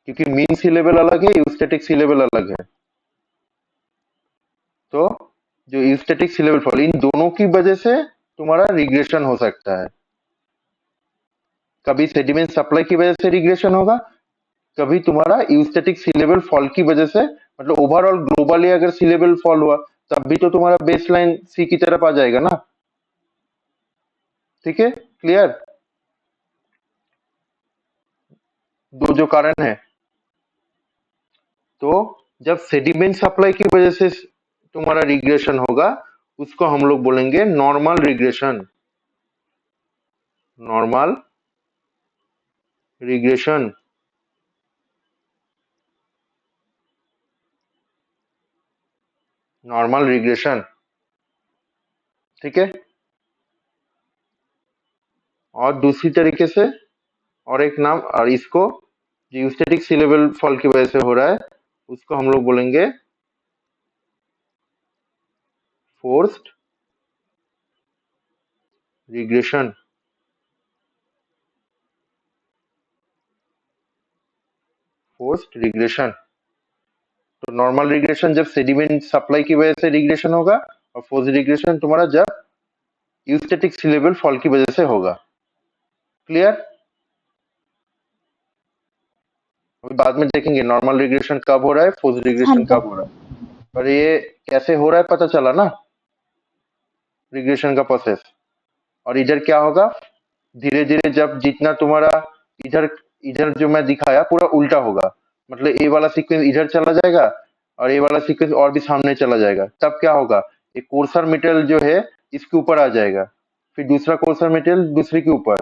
क्योंकि मीन सी लेवल अलग है, यूस्टैटिक सी लेवल अलग है। तो जो यूस्टैटिक सी लेवल फॉल, इन दोनों की वजह से तुम्हारा रिग्रेशन हो सकता है। कभी सेडिमेंट सप्लाई की वजह से रिग्रेशन होगा, कभी तुम्हारा यूस्टैटिक सी लेवल फॉल की वजह से, मतलब ओवरऑल ग्लोबली अगर सी लेवल फॉल हुआ, तब भी तो तुम्हारा बेस लाइन सी की तरफ आ जाएगा ना। ठीक है, क्लियर, दो जो कारण है। तो जब सेडिमेंट सप्लाई की वजह से तुम्हारा रिग्रेशन होगा, उसको हम लोग बोलेंगे normal regression. Normal regression, normal regression, ठीक है। और दूसरी तरीके से और एक नाम, और इसको जो यूस्टैटिक सी लेवल फॉल की वजह से हो रहा है, उसको हम लोग बोलेंगे फोर्स्ड रिग्रेशन। Forced regression. तो नॉर्मल रिग्रेशन जब सेडिमेंट सप्लाई की वजह से रिग्रेशन होगा, और फोर्स्ड रिग्रेशन तुम्हारा जब यूस्टैटिक सी लेवल फॉल की वजह से होगा। क्लियर, अभी बाद में देखेंगे नॉर्मल रिग्रेशन कब हो रहा है, फोर्स्ड हाँ रिग्रेशन दादा। कब हो रहा है। पर ये कैसे हो रहा है पता चला ना, रिग्रेशन का प्रोसेस। और इधर क्या होगा, धीरे धीरे जब जितना तुम्हारा इधर इधर जो मैं दिखाया पूरा उल्टा होगा, मतलब ये वाला सीक्वेंस इधर चला जाएगा, और ये वाला सीक्वेंस और भी सामने चला जाएगा, तब क्या होगा, एक कोर्सर मेटेरियल जो है इसके ऊपर आ जाएगा, फिर दूसरा कोर्सर मेटेरियल दूसरे के ऊपर,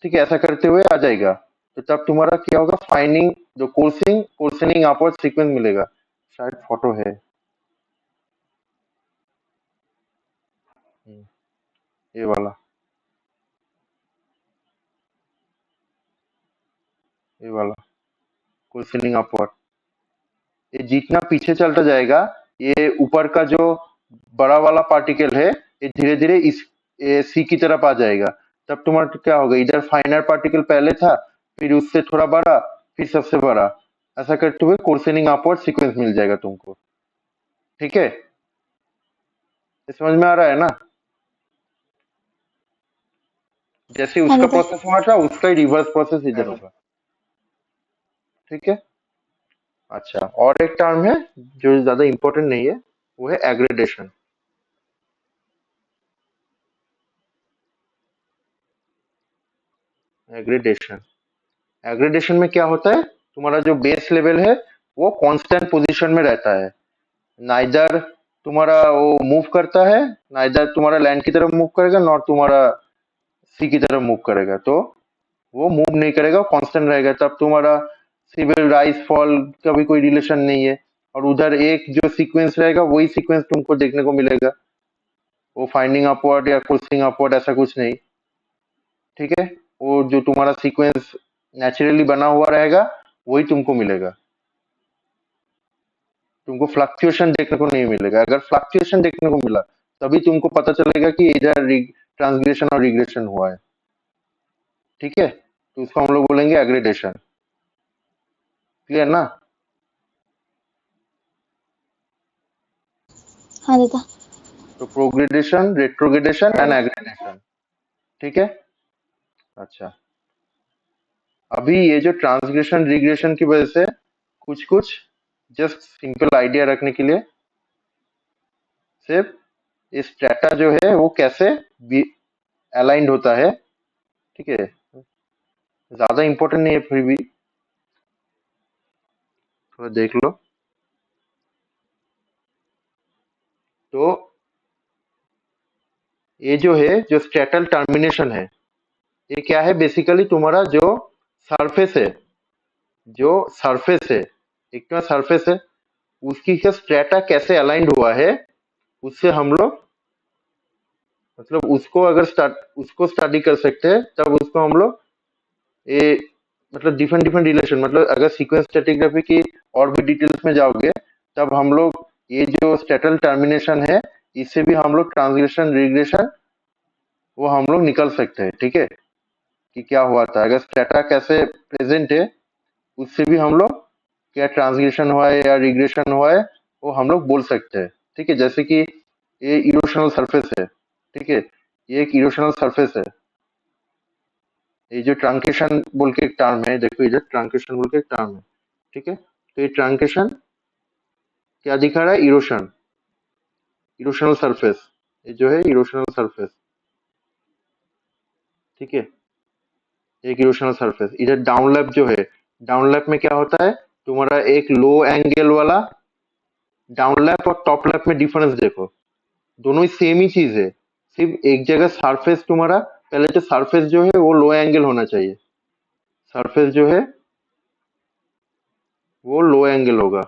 ठीक है, ऐसा करते हुए आ जाएगा। तो तब तुम्हारा क्या होगा, फाइनिंग जो कोर्सनिंग अपवर्ड सीक्वेंस मिलेगा। शायद फोटो है, हम्म, ये वाला, ये वाला कोर्सनिंग अपवर्ड, ये जितना पीछे चलता जाएगा, ये ऊपर का जो बड़ा वाला पार्टिकल है, ये धीरे धीरे इस सी की तरफ आ जाएगा। तब तुम्हारा क्या होगा, इधर फाइनर पार्टिकल पहले था, फिर उससे थोड़ा बड़ा, फिर सबसे बड़ा, ऐसा करते हुए कोर्सनिंग अपवर्ड सीक्वेंस मिल जाएगा तुमको। ठीक है, ये समझ में आ रहा है ना, जैसे हाँ उसका दादा। प्रोसेस हुआ था, उसका ही रिवर्स प्रोसेस इधर होगा। ठीक है, अच्छा, और एक टर्म है जो ज्यादा इंपॉर्टेंट नहीं है, वो है एग्रेडेशन। एग्रेडेशन, एग्रेडेशन में क्या होता है, तुम्हारा जो बेस लेवल है वो कांस्टेंट पोजीशन में रहता है, नाइदर तुम्हारा वो मूव करता है, नाइदर तुम्हारा लैंड की तरफ मूव करेगा, नॉट तुम्हारा सी की तरफ मूव करेगा, तो वो मूव नहीं करेगा, कांस्टेंट रहेगा। तब तुम्हारा सिविल राइज फॉल का भी कोई रिलेशन नहीं है, और उधर एक जो सीक्वेंस रहेगा वही सीक्वेंस तुमको देखने को मिलेगा, वो फाइंडिंग अपवर्ड या कुर्सिंग अपवर्ड ऐसा कुछ नहीं। ठीक है, वो जो तुम्हारा सीक्वेंस नेचुरली बना हुआ रहेगा वही तुमको मिलेगा, तुमको फ्लक्चुएशन देखने को नहीं मिलेगा। अगर फ्लक्चुएशन देखने को मिला, तभी तुमको पता चलेगा कि इधर ट्रांसग्रेशन और रिग्रेशन हुआ है। ठीक है, तो उसको हम लोग बोलेंगे एग्रेडेशन। क्लियर ना? हाँ दादा। तो प्रोग्रेडेशन, रेट्रोग्रेडेशन एंड एग्रेडेशन। ठीक है। अच्छा, अभी ये जो ट्रांसग्रेशन रिग्रेशन की वजह से कुछ कुछ जस्ट सिंपल आइडिया रखने के लिए, सिर्फ इस स्ट्रेटा जो है वो कैसे अलाइंड होता है, ठीक है, ज्यादा इंपॉर्टेंट नहीं है, फिर भी थोड़ा देख लो। तो ये जो है, जो स्ट्रेटल टर्मिनेशन है, ये क्या है? बेसिकली तुम्हारा जो सरफेस है, जो सरफेस है, एक तो सरफेस है, उसकी का स्ट्रेटा कैसे अलाइंड हुआ है, उससे हम लोग मतलब उसको अगर उसको स्टडी कर सकते हैं, तब उसको हम लोग ये मतलब डिफरेंट डिफरेंट रिलेशन, मतलब अगर सीक्वेंस स्टैटिग्राफी की और भी डिटेल्स में जाओगे, तब हम लोग ये जो स्टेटल टर्मिनेशन है, इससे भी हम लोग ट्रांसग्रेशन रिग्रेशन वो हम लोग निकल सकते हैं। ठीक है, कि क्या हुआ था, अगर स्टेटा कैसे प्रेजेंट है, उससे भी हम लोग क्या ट्रांसग्रेशन हुआ है या रिग्रेशन हुआ है, वो हम लोग बोल सकते हैं। ठीक है, जैसे कि ये इरोशनल सरफेस है, ठीक है, ये एक इरोशनल सरफेस है। ये जो ट्रांकेशन बोल के एक टर्म है, देखो इधर ट्रांकेशन बोल के एक टर्म है। ठीक है, तो ये ट्रांकेशन क्या दिखा रहा है? इरोशन, इरोशनल सरफेस, ये जो है इरोशनल सरफेस। ठीक है, एक इरोशनल सरफेस। इधर डाउनलैप जो है, डाउनलैप में क्या होता है? तुम्हारा एक लो एंगल वाला डाउनलैप और टॉप लैप में डिफरेंस देखो, दोनों ही सेम ही चीज है, सिर्फ एक जगह सरफेस तुम्हारा, पहले तो सरफेस जो है वो लो एंगल होना चाहिए, सरफेस जो है वो लो एंगल होगा,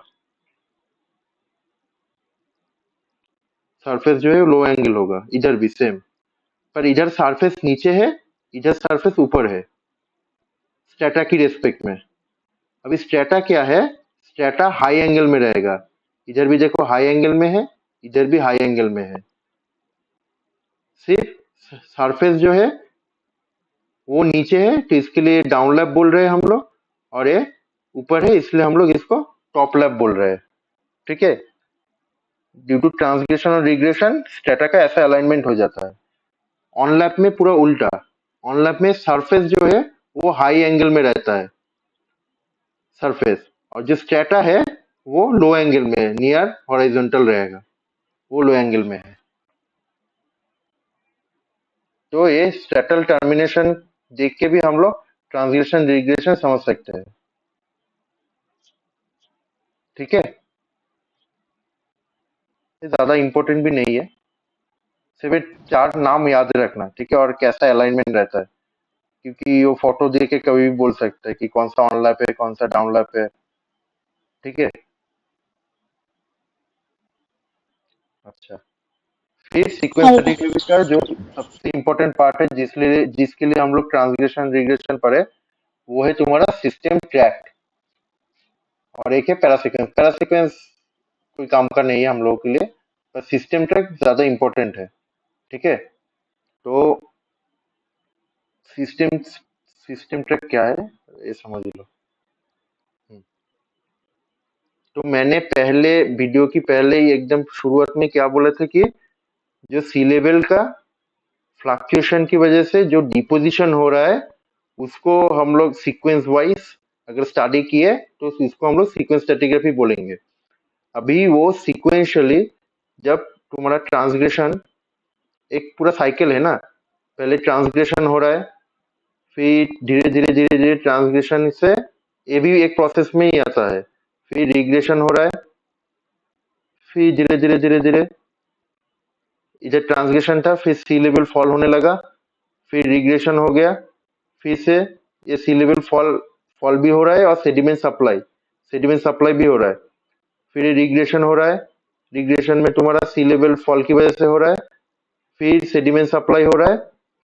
सरफेस जो है लो एंगल होगा, इधर भी सेम। पर इधर सरफेस नीचे है, इधर सरफेस ऊपर है, स्ट्रेटा की रेस्पेक्ट में। अभी स्ट्रेटा क्या है? स्ट्रेटा हाई एंगल में रहेगा, इधर भी देखो हाई एंगल में है, इधर भी हाई एंगल में है। सिर्फ सरफेस जो है वो नीचे है, तो इसके लिए डाउन लैप बोल रहे हैं हम लोग, और ये ऊपर है, इसलिए हम लोग इसको टॉप लैप बोल रहे हैं। ठीक है, ड्यू टू ट्रांसग्रेशन और रिग्रेशन स्ट्रेटा का ऐसा अलाइनमेंट हो जाता है। ऑन लैप में पूरा उल्टा, ऑन लैप में सरफेस जो है वो हाई एंगल में रहता है, सरफेस, और जो स्ट्रेटा है वो लो एंगल में है, नियर हॉरिजॉन्टल रहेगा, वो लो एंगल में है। तो ये स्ट्रेटल टर्मिनेशन देख के भी हम लोग ट्रांसग्रेशन रिग्रेशन समझ सकते हैं। ठीक है, ये ज्यादा इंपॉर्टेंट भी नहीं है, सिर्फ ये चार नाम याद रखना। ठीक है, और कैसा अलाइनमेंट रहता है, क्योंकि वो फोटो देख के कभी भी बोल सकते हैं कि कौन सा ऑन लैप है, कौन सा डाउन लैप है। ठीक है, अच्छा, फिर सीक्वेंस हाँ दादा। स्टैटिस्टिक्स का जो सबसे इम्पोर्टेंट पार्ट है, जिसके लिए हम लोग ट्रांसग्रेशन रिग्रेशन पढ़े, वो है तुम्हारा सिस्टम ट्रैक, और एक है पैरासीक्वेंस। पैरासीक्वेंस कोई काम का नहीं है हम लोगों के लिए, पर सिस्टम ट्रैक ज्यादा इम्पोर्टेंट है। ठीक है, तो सिस्टम सिस्टम ट्रैक क्या है, ये समझ लो। हम्म, तो मैंने पहले वीडियो की पहले ही एकदम शुरुआत में क्या बोला था कि जो सी लेवल का फ्लक्चुएशन की वजह से जो डिपोजिशन हो रहा है, उसको हम लोग सीक्वेंस वाइज अगर स्टडी किए, तो इसको हम लोग सीक्वेंस स्ट्रेटिग्राफी बोलेंगे। अभी वो सीक्वेंशियली, जब तुम्हारा ट्रांसग्रेशन एक पूरा साइकिल है ना, पहले ट्रांसग्रेशन हो रहा है, फिर धीरे धीरे धीरे धीरे ट्रांसग्रेशन से, ये भी एक प्रोसेस में ही आता है, फिर रिग्रेशन हो रहा है, फिर धीरे धीरे धीरे धीरे इधर ट्रांसग्रेशन था, फिर सी लेवल फॉल होने लगा, फिर रिग्रेशन हो गया, फिर से ये सी लेवल फॉल फॉल भी हो रहा है, और सेडिमेंट सप्लाई भी हो रहा है, फिर रिग्रेशन हो रहा है, रिग्रेशन में तुम्हारा सी लेवल फॉल की वजह से हो रहा है, फिर सेडिमेंट सप्लाई हो रहा है,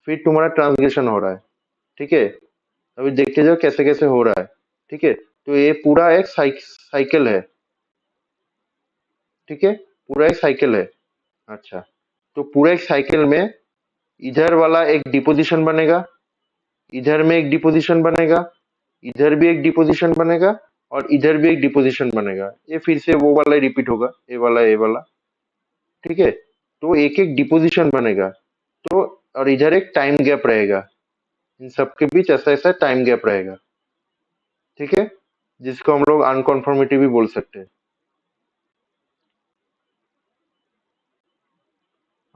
फिर तुम्हारा ट्रांसग्रेशन हो रहा है। ठीक है, अभी देखते जाओ कैसे कैसे हो रहा है। ठीक है, तो ये पूरा एक साइकिल है। ठीक है, पूरा एक साइकिल है। अच्छा, तो पूरा एक साइकिल में इधर वाला एक डिपोजिशन बनेगा, इधर में एक डिपोजिशन बनेगा, इधर भी एक डिपोजिशन बनेगा और इधर भी एक डिपोजिशन बनेगा। ये फिर से वो वाला रिपीट होगा, ये वाला ये वाला, ठीक है। तो एक एक डिपोजिशन बनेगा, तो और इधर एक टाइम गैप रहेगा, इन सबके बीच ऐसा ऐसा टाइम गैप रहेगा, ठीक है, जिसको हम लोग अनकॉन्फॉर्मिटी भी बोल सकते हैं।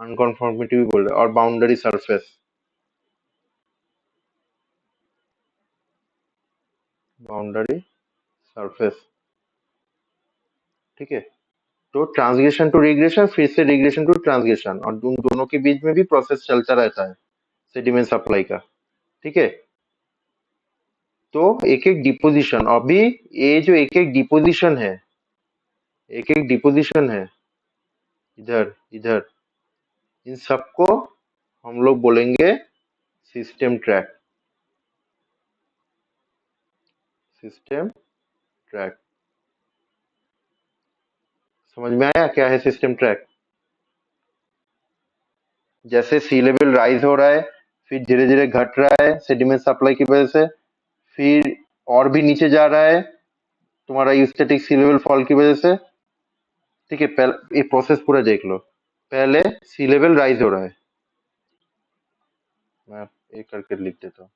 अनकॉन्फॉर्मिटी भी बोल रहे हैं, और बाउंड्री सरफेस, बाउंड्री सरफेस, ठीक है। तो ट्रांसग्रेशन टू रिग्रेशन, फिर से रिग्रेशन टू ट्रांसग्रेशन, और उन दोनों के बीच में भी प्रोसेस चलता रहता है सेडिमेंट सप्लाई का, ठीक है। तो एक एक डिपोजिशन, अभी ये जो एक एक डिपोजिशन है, एक एक डिपोजिशन है इधर इधर, इन सबको हम लोग बोलेंगे सिस्टम ट्रैक, सिस्टम ट्रैक। समझ में आया क्या है सिस्टम ट्रैक? जैसे सी लेवल राइज हो रहा है, फिर धीरे धीरे घट रहा है सेडिमेंट सप्लाई की वजह से, फिर और भी नीचे जा रहा है तुम्हारा यूस्टेटिक सी लेवल फॉल की वजह से, ठीक है। पहले ये प्रोसेस पूरा देख लो। पहले सी लेवल राइज हो रहा है, मैं एक करके लिख देता हूँ।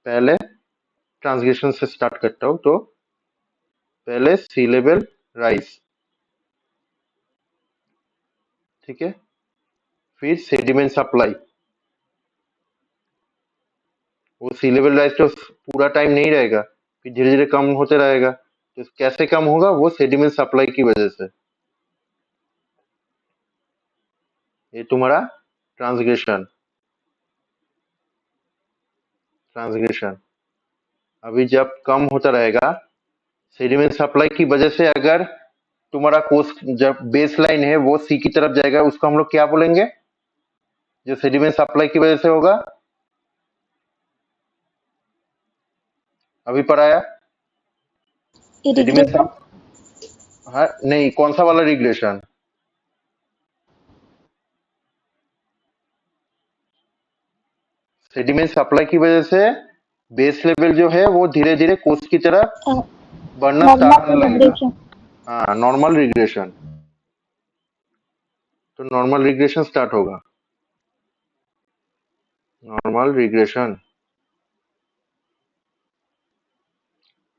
पहले ट्रांसग्रेशन से स्टार्ट करता हूँ, तो पहले सी लेवल राइज, ठीक है। फिर सेडिमेंट सप्लाई, वो सी लेवल राइज तो पूरा टाइम नहीं रहेगा, फिर धीरे धीरे कम होते रहेगा। तो कैसे कम होगा? वो सेडिमेंट सप्लाई की वजह से। ये तुम्हारा ट्रांसग्रेशन, ट्रांसग्रेशन अभी जब कम होता रहेगा सेडिमेंट सप्लाई की वजह से, अगर तुम्हारा कोस्ट जब बेस लाइन है वो सी की तरफ जाएगा, उसको हम लोग क्या बोलेंगे? जो सेडिमेंट सप्लाई की वजह से होगा, अभी पर आया सेडिमेंट इरिग्रेशन। हाँ नहीं, कौन सा वाला रिग्रेशन? सेडिमेंट सप्लाई की वजह से बेस लेवल जो है वो धीरे धीरे कोस्ट की तरफ बढ़ना स्टार्ट होने नॉर्मल लगेगा। रिग्रेशन। हाँ, नॉर्मल रिग्रेशन। तो नॉर्मल रिग्रेशन स्टार्ट होगा, नॉर्मल रिग्रेशन।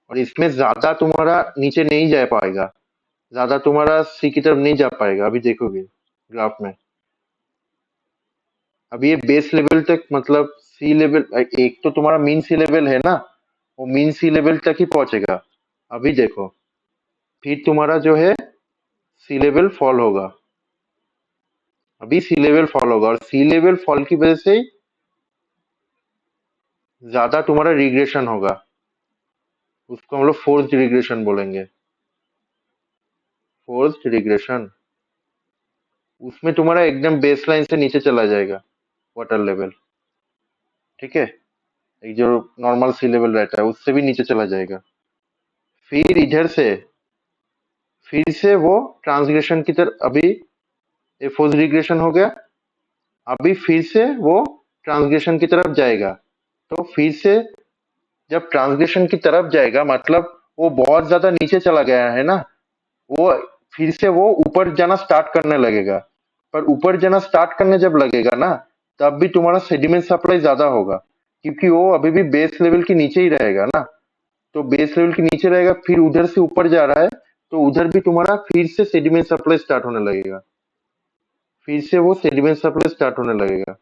और इसमें ज्यादा तुम्हारा नीचे नहीं जा पाएगा, ज्यादा तुम्हारा सी की तरफ नहीं जा पाएगा। अभी देखोगे ग्राफ में, अभी ये बेस लेवल तक, मतलब सी लेवल, एक तो तुम्हारा मीन सी लेवल है ना, वो मीन सी लेवल तक ही पहुंचेगा। अभी देखो, फिर तुम्हारा जो है सी लेवल फॉल होगा, अभी सी लेवल फॉल होगा, और सी लेवल फॉल की वजह से ज्यादा तुम्हारा रिग्रेशन होगा। उसको हम लोग फोर्स्ड रिग्रेशन बोलेंगे, फोर्स्ड रिग्रेशन। उसमें तुम्हारा एकदम बेस लाइन से नीचे चला जाएगा वाटर लेवल, ठीक है। एक जो नॉर्मल सी लेवल रहता है उससे भी नीचे चला जाएगा। फिर इधर से फिर से वो ट्रांसग्रेशन की तरफ, अभी ये फोर्स्ड रिग्रेशन हो गया, अभी फिर से वो ट्रांसग्रेशन की तरफ जाएगा। तो फिर से जब ट्रांसग्रेशन की तरफ जाएगा, मतलब वो बहुत ज्यादा नीचे चला गया है ना, वो फिर से वो ऊपर जाना स्टार्ट करने लगेगा। पर ऊपर जाना स्टार्ट करने जब लगेगा ना, तब भी तुम्हारा सेडिमेंट सप्लाई ज्यादा होगा, क्योंकि वो अभी भी बेस लेवल के नीचे ही रहेगा ना। तो बेस लेवल के नीचे रहेगा, फिर उधर से ऊपर जा रहा है, तो उधर भी तुम्हारा फिर से सेडिमेंट सप्लाई स्टार्ट होने लगेगा, फिर से वो सेडिमेंट सप्लाई स्टार्ट होने लगेगा।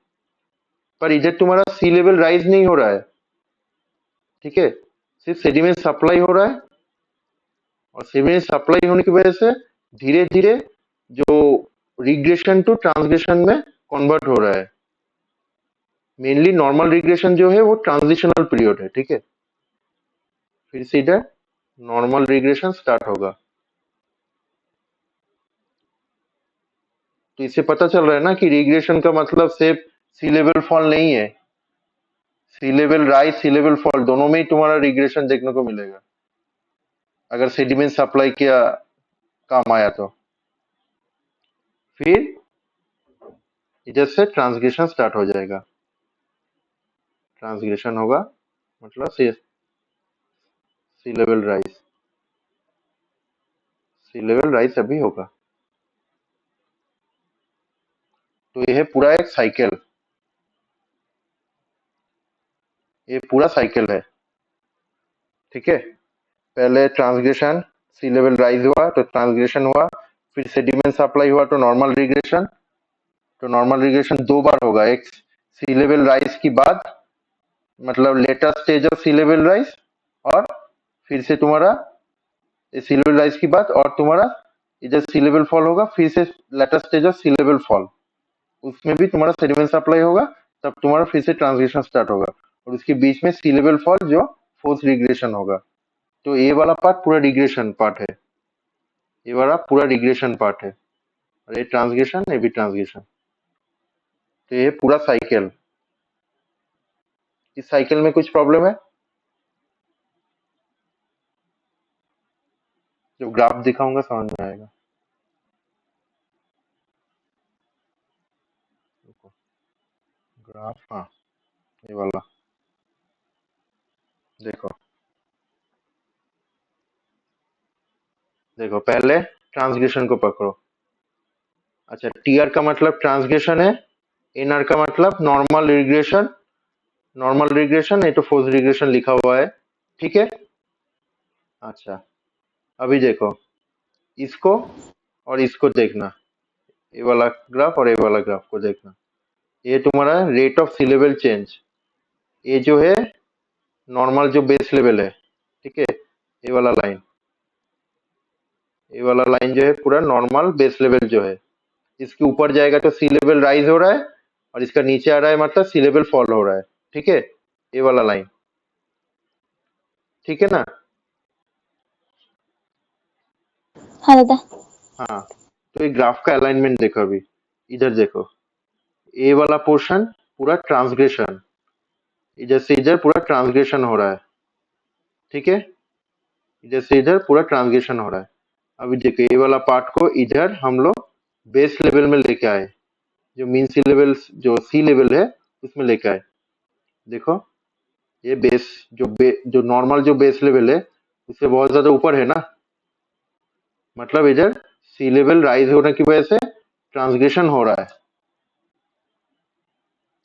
पर इधर तुम्हारा सी लेवल राइज नहीं हो रहा है, ठीक है, सिर्फ सेडिमेंट सप्लाई हो रहा है। और सेडिमेंट सप्लाई होने की वजह से धीरे धीरे जो रिग्रेशन टू ट्रांसग्रेशन में कन्वर्ट हो रहा है। मेनली नॉर्मल रिग्रेशन जो है वो ट्रांजिशनल पीरियड है, ठीक है। फिर से इधर नॉर्मल रिग्रेशन स्टार्ट होगा। तो इससे पता चल रहा है ना कि रिग्रेशन का मतलब सिर्फ सी लेवल फॉल नहीं है, सी लेवल राइज सी लेवल फॉल दोनों में ही तुम्हारा रिग्रेशन देखने को मिलेगा, अगर सेडिमेंट सप्लाई किया काम आया तो। फिर इधर से ट्रांसग्रेशन स्टार्ट हो जाएगा, ट्रांसग्रेशन होगा, मतलब सी लेवल राइज, सी लेवल राइज अभी होगा। तो ये है पूरा एक साइकिल, ये पूरा साइकिल है, ठीक है। पहले ट्रांसग्रेशन, सी लेवल राइज हुआ तो ट्रांसग्रेशन हुआ, फिर सेडिमेंट सप्लाई हुआ तो नॉर्मल रिग्रेशन। तो नॉर्मल रिग्रेशन दो बार होगा, एक सी लेवल राइज के बाद, मतलब later stage of sea level rise, और फिर से तुम्हारा सी लेवल राइज के बाद और तुम्हारा इधर सी लेवल फॉल होगा, फिर से later stage of sea level fall, उसमें भी तुम्हारा सेडिमेंट सप्लाई होगा, तब तुम्हारा फिर से ट्रांसग्रेशन स्टार्ट होगा, और उसके बीच में सी लेवल फॉल जो फोर्स रिग्रेशन होगा। तो ये वाला पार्ट पूरा रिग्रेशन पार्ट है, ये वाला पूरा रिग्रेशन पार्ट है, और ये ट्रांसग्रेशन, ये भी ट्रांसग्रेशन। तो ये पूरा साइकिल, इस साइकिल में कुछ प्रॉब्लम है? जो ग्राफ दिखाऊंगा समझ में आएगा। ग्राफ, हाँ ये वाला देखो, देखो पहले ट्रांसग्रेशन को पकड़ो। अच्छा, टीआर का मतलब ट्रांसग्रेशन है, एनआर का मतलब नॉर्मल रिग्रेशन, नॉर्मल रिग्रेशन नहीं तो फोर्स रिग्रेशन लिखा हुआ है, ठीक है। अच्छा, अभी देखो इसको और इसको देखना, ये वाला ग्राफ और ये वाला ग्राफ को देखना। ये तुम्हारा rate of sea level change, ये जो है नॉर्मल जो बेस लेवल है, ठीक है। ये वाला लाइन, ये वाला लाइन जो है पूरा नॉर्मल बेस लेवल जो है, इसके ऊपर जाएगा तो सी लेवल राइज हो रहा है, और इसका नीचे आ रहा है मतलब सी लेवल फॉल हो रहा है, ठीक है। ये वाला लाइन, ठीक है ना। हाँ दादा। हाँ, तो ये ग्राफ का अलाइनमेंट देखो, अभी इधर देखो, ये वाला पोर्शन पूरा ट्रांसग्रेशन, इधर से इधर पूरा ट्रांसग्रेशन हो रहा है, ठीक है। इधर से इधर पूरा ट्रांसग्रेशन हो रहा है। अभी देखो ये वाला पार्ट को इधर हम लोग बेस लेवल में लेके आए, जो मीन सी लेवल, जो सी लेवल है उसमें लेके आए। देखो ये बेस जो नॉर्मल जो बेस लेवल है उससे बहुत ज्यादा ऊपर है ना, मतलब इधर सी लेवल राइज होने की वजह से ट्रांसग्रेशन हो रहा है,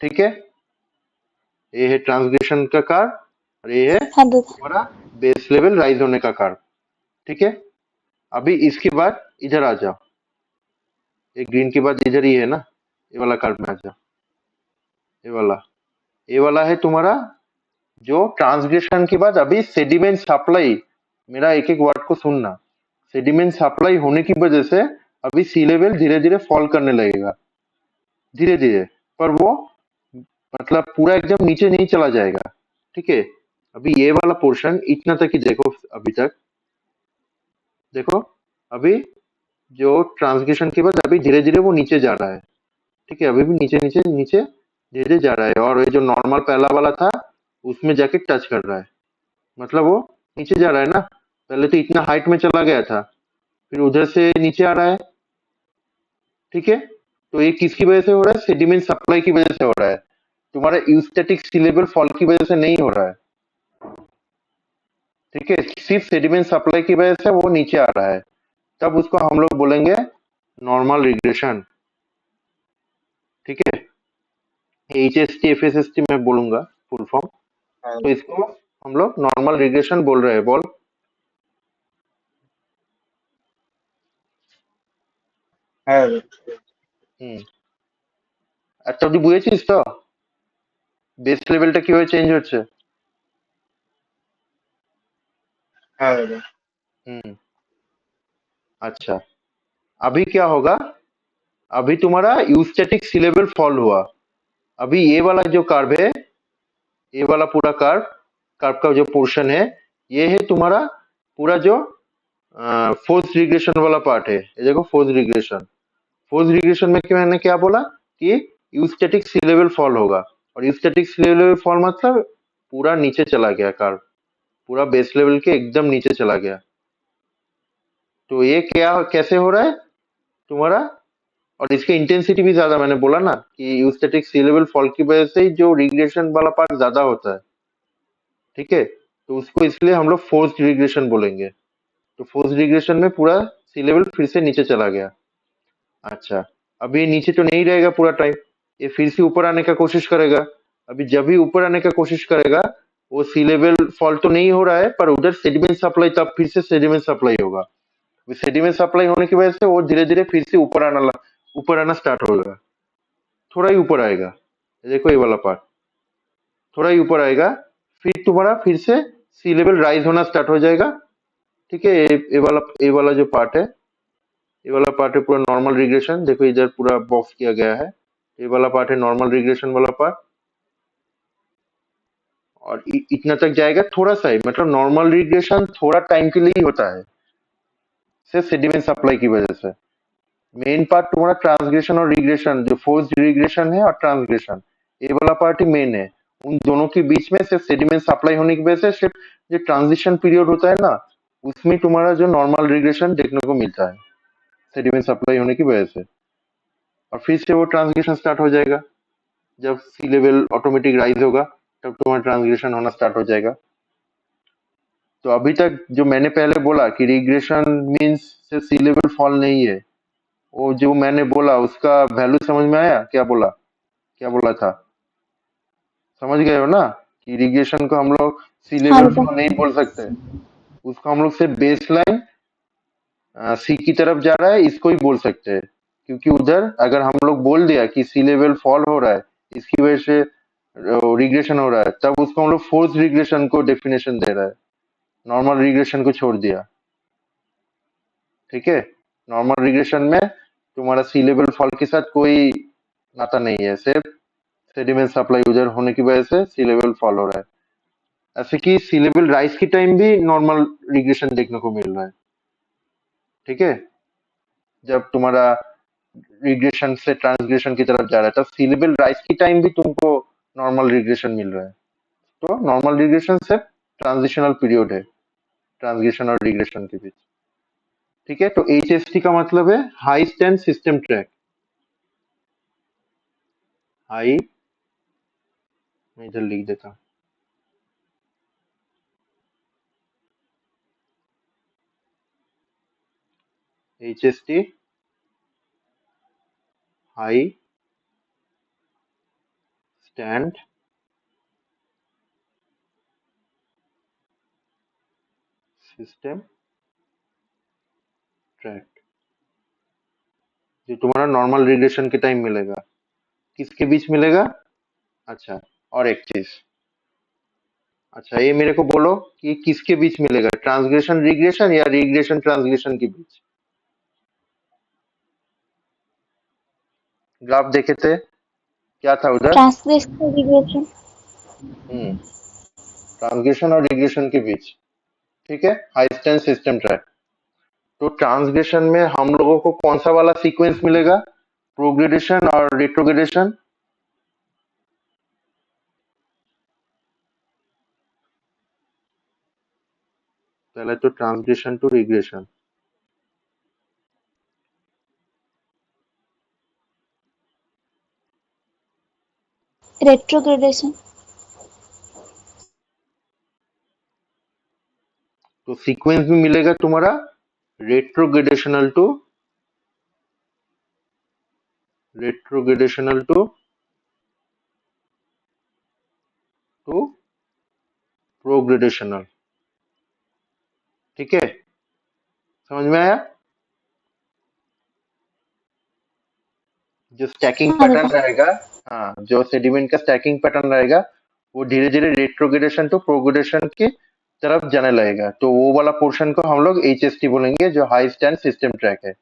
ठीक है। ये है ट्रांसग्रेशन का कार्व, और ये है हाँ दादा। हमारा बेस लेवल राइज होने का कार्व, ठीक है। अभी इसके बाद इधर आ जाओ, ये ग्रीन के बाद इधर ही है ना, ये वाला कार्व में आ जाओ। ये वाला है तुम्हारा जो ट्रांसग्रेशन के बाद अभी सेडिमेंट सप्लाई, मेरा एक एक वर्ड को सुनना, सेडिमेंट सप्लाई होने की वजह से अभी सी लेवल धीरे धीरे फॉल करने लगेगा, धीरे धीरे, पर वो मतलब पूरा एकदम नीचे नहीं चला जाएगा, ठीक है। अभी ये वाला पोर्शन इतना तक ही देखो, अभी तक देखो, अभी जो ट्रांसग्रेशन के बाद अभी धीरे धीरे वो नीचे जा रहा है, ठीक है। अभी भी नीचे नीचे नीचे धीरे धीरे जा रहा है, और ये जो नॉर्मल पहला वाला था उसमें जाके टच कर रहा है, मतलब वो नीचे जा रहा है ना। पहले तो इतना हाइट में चला गया था, फिर उधर से नीचे आ रहा है, ठीक है। तो ये किसकी वजह से हो रहा है? सेडिमेंट सप्लाई की वजह से हो रहा है, तुम्हारा यूस्टैटिक सी लेवल फॉल की वजह से नहीं हो रहा है, ठीक है। सिर्फ सेडिमेंट सप्लाई की वजह से वो नीचे आ रहा है, तब उसको हम लोग बोलेंगे नॉर्मल रिग्रेशन, ठीक है। H S T F S S T मैं बोलूंगा फुल फॉर्म, तो इसको हम लोग नॉर्मल रिग्रेशन बोल रहे हैं, बोल। হ্যাঁ হুম, একটা অব্দি বুঝেছিস তো বেস লেভেলটা কিভাবে চেঞ্জ হচ্ছে? হ্যাঁ দাদা হুম, अच्छा, अभी क्या होगा? अभी तुम्हारा यूस्टैटिक सी लेवल फॉल हुआ, अभी ये वाला जो कर्व है, ये वाला पूरा कर्व, कर्व का जो पोर्शन है, ये है तुम्हारा पूरा जो फोर्स रिग्रेशन वाला पार्ट है। ये देखो फोर्स रिग्रेशन, फोर्स रिग्रेशन में मैंने क्या बोला कि यूस्टैटिक सी लेवल फॉल होगा, और यूस्टैटिक सी लेवल फॉल मतलब पूरा नीचे चला गया कर्व, पूरा बेस लेवल के एकदम नीचे चला गया। तो ये क्या कैसे हो रहा है तुम्हारा, और इसकी इंटेंसिटी भी ज्यादा, मैंने बोला ना कि यूस्टैटिक सी लेवल फॉल की वजह से जो रिग्रेशन वाला पार्ट ज्यादा होता है, ठीक है, तो उसको इसलिए हम लोग फोर्स्ड रिग्रेशन बोलेंगे। तो फोर्स्ड रिग्रेशन में पूरा सी लेवल फिर से नीचे चला गया। अच्छा, अब ये नीचे तो नहीं रहेगा पूरा टाइम, ये फिर से ऊपर आने का कोशिश करेगा। अभी जब भी ऊपर आने का कोशिश करेगा, वो सी लेवल फॉल तो नहीं हो रहा है, पर उधर सेडिमेंट सप्लाई, तब फिर से सेडिमेंट सप्लाई होगा। सेडिमेंट सप्लाई होने की वजह से वो धीरे धीरे फिर से ऊपर आना स्टार्ट होगा। थोड़ा ही ऊपर आएगा, देखो ये वाला पार्ट थोड़ा ही ऊपर आएगा, फिर तुम्हारा फिर से सी लेवल राइज होना स्टार्ट हो जाएगा। ठीक है, ये वाला जो पार्ट है, ये वाला पार्ट है पूरा नॉर्मल रिग्रेशन। देखो इधर पूरा बॉक्स किया गया है, ये वाला पार्ट है नॉर्मल रिग्रेशन वाला पार्ट। और इतना तक जाएगा थोड़ा सा ही, मतलब नॉर्मल रिग्रेशन थोड़ा टाइम के लिए ही होता है, सिर्फ सेडिमेंट सप्लाई की वजह से। मेन पार्ट तुम्हारा ट्रांसग्रेशन और रिग्रेशन, जो फोर्स्ड रिग्रेशन है और ट्रांसग्रेशन, ये वाला पार्ट ही मेन है। उन दोनों के बीच में सिर्फ सेडिमेंट सप्लाई होने की वजह से सिर्फ जो ट्रांजिशन पीरियड होता है ना, उसमें तुम्हारा जो नॉर्मल रिग्रेशन देखने को मिलता है, सेडिमेंट सप्लाई होने की वजह से। और फिर से वो ट्रांसग्रेशन स्टार्ट हो जाएगा, जब सी लेवल ऑटोमेटिक राइज होगा तब तुम्हारा ट्रांसग्रेशन होना स्टार्ट हो जाएगा। तो अभी तक जो मैंने पहले बोला कि रिग्रेशन मीन्स सिर्फ सी लेवल फॉल नहीं है, वो जो मैंने बोला उसका वैल्यू समझ में आया? क्या बोला था, समझ गए हो ना? कि रिग्रेशन को हम लोग सी हाँ लेवल बेटा। फ्लो नहीं बोल सकते, उसको हम लोग सिर्फ बेस लाइन सी की तरफ जा रहा है इसको ही बोल सकते हैं। क्योंकि उधर अगर हम लोग बोल दिया कि सी लेवल फॉल हो रहा है, इसकी वजह से रिग्रेशन हो रहा है, तब उसको हम लोग फोर्स रिग्रेशन को डेफिनेशन दे रहा है, नॉर्मल रिग्रेशन को छोड़ दिया। ठीक है, नॉर्मल रिग्रेशन में तुम्हारा सी लेवल फॉल के साथ कोई नाता नहीं है, सिर्फ सेडिमेंट सप्लाई उधर होने की वजह से सी लेवल फॉल हो रहा है। ऐसे कि सी लेवल राइज की टाइम भी नॉर्मल रिग्रेशन देखने को मिल रहा है। ठीक है, जब तुम्हारा रिग्रेशन से ट्रांसग्रेशन की तरफ जा रहा है, तब सी लेवल राइज की टाइम भी तुमको नॉर्मल रिग्रेशन मिल रहा है। तो नॉर्मल रिग्रेशन सिर्फ ट्रांजिशनल पीरियड है ट्रांसग्रेशन और रिग्रेशन के बीच। ठीक है, तो HST का मतलब है high stand system track. High, मैं इधर लिख देता हूँ, HST high stand system track, जो तुम्हारा नॉर्मल रिग्रेशन के टाइम मिलेगा। किसके बीच मिलेगा? अच्छा, और एक चीज, अच्छा ये मेरे को बोलो कि किसके बीच मिलेगा, ट्रांसग्रेशन रिग्रेशन या रिग्रेशन ट्रांसग्रेशन के बीच? ग्राफ देखे थे, क्या था उधर? Translation regression. हम्म, ट्रांसग्रेशन और रिग्रेशन के बीच। ठीक है, हाई स्टैंड सिस्टम ट्रैक। तो ट्रांसग्रेशन में हम लोगों को कौन सा वाला सीक्वेंस मिलेगा, प्रोग्रेडेशन और रिट्रोग्रेडेशन? पहले तो ट्रांसग्रेशन टू रिग्रेशन, रेट्रोग्रेडेशन। तो सीक्वेंस भी मिलेगा तुम्हारा रेट्रोग्रेडेशनल टू रेट्रोग्रेडेशनल टू प्रोग्रेडेशनल। ठीक है, समझ में आया? जो स्टैकिंग हाँ पैटर्न बेटा। रहेगा, हाँ, जो सेडिमेंट का स्टैकिंग पैटर्न रहेगा, वो धीरे धीरे रेट्रोग्रेडेशन टू प्रोग्रेडेशन की तरफ जाने लगेगा। तो वो वाला पोर्शन को हम लोग HST बोलेंगे, जो हाई स्टैंड सिस्टम ट्रैक है।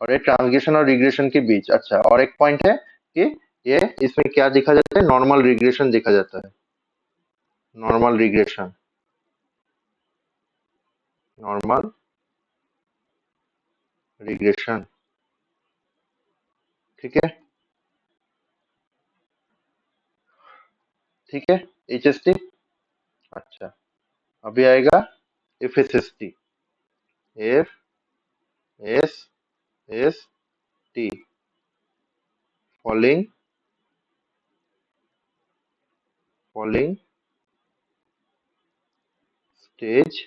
और ये ट्रांसग्रेशन और रिग्रेशन के बीच। अच्छा, और एक पॉइंट है कि ये इसमें क्या देखा जाता है, नॉर्मल रिग्रेशन देखा जाता है, नॉर्मल रिग्रेशन, नॉर्मल रिग्रेशन। ठीक है, ठीक है, HST। अच्छा, अभी आएगा FSST, FSST, falling falling stage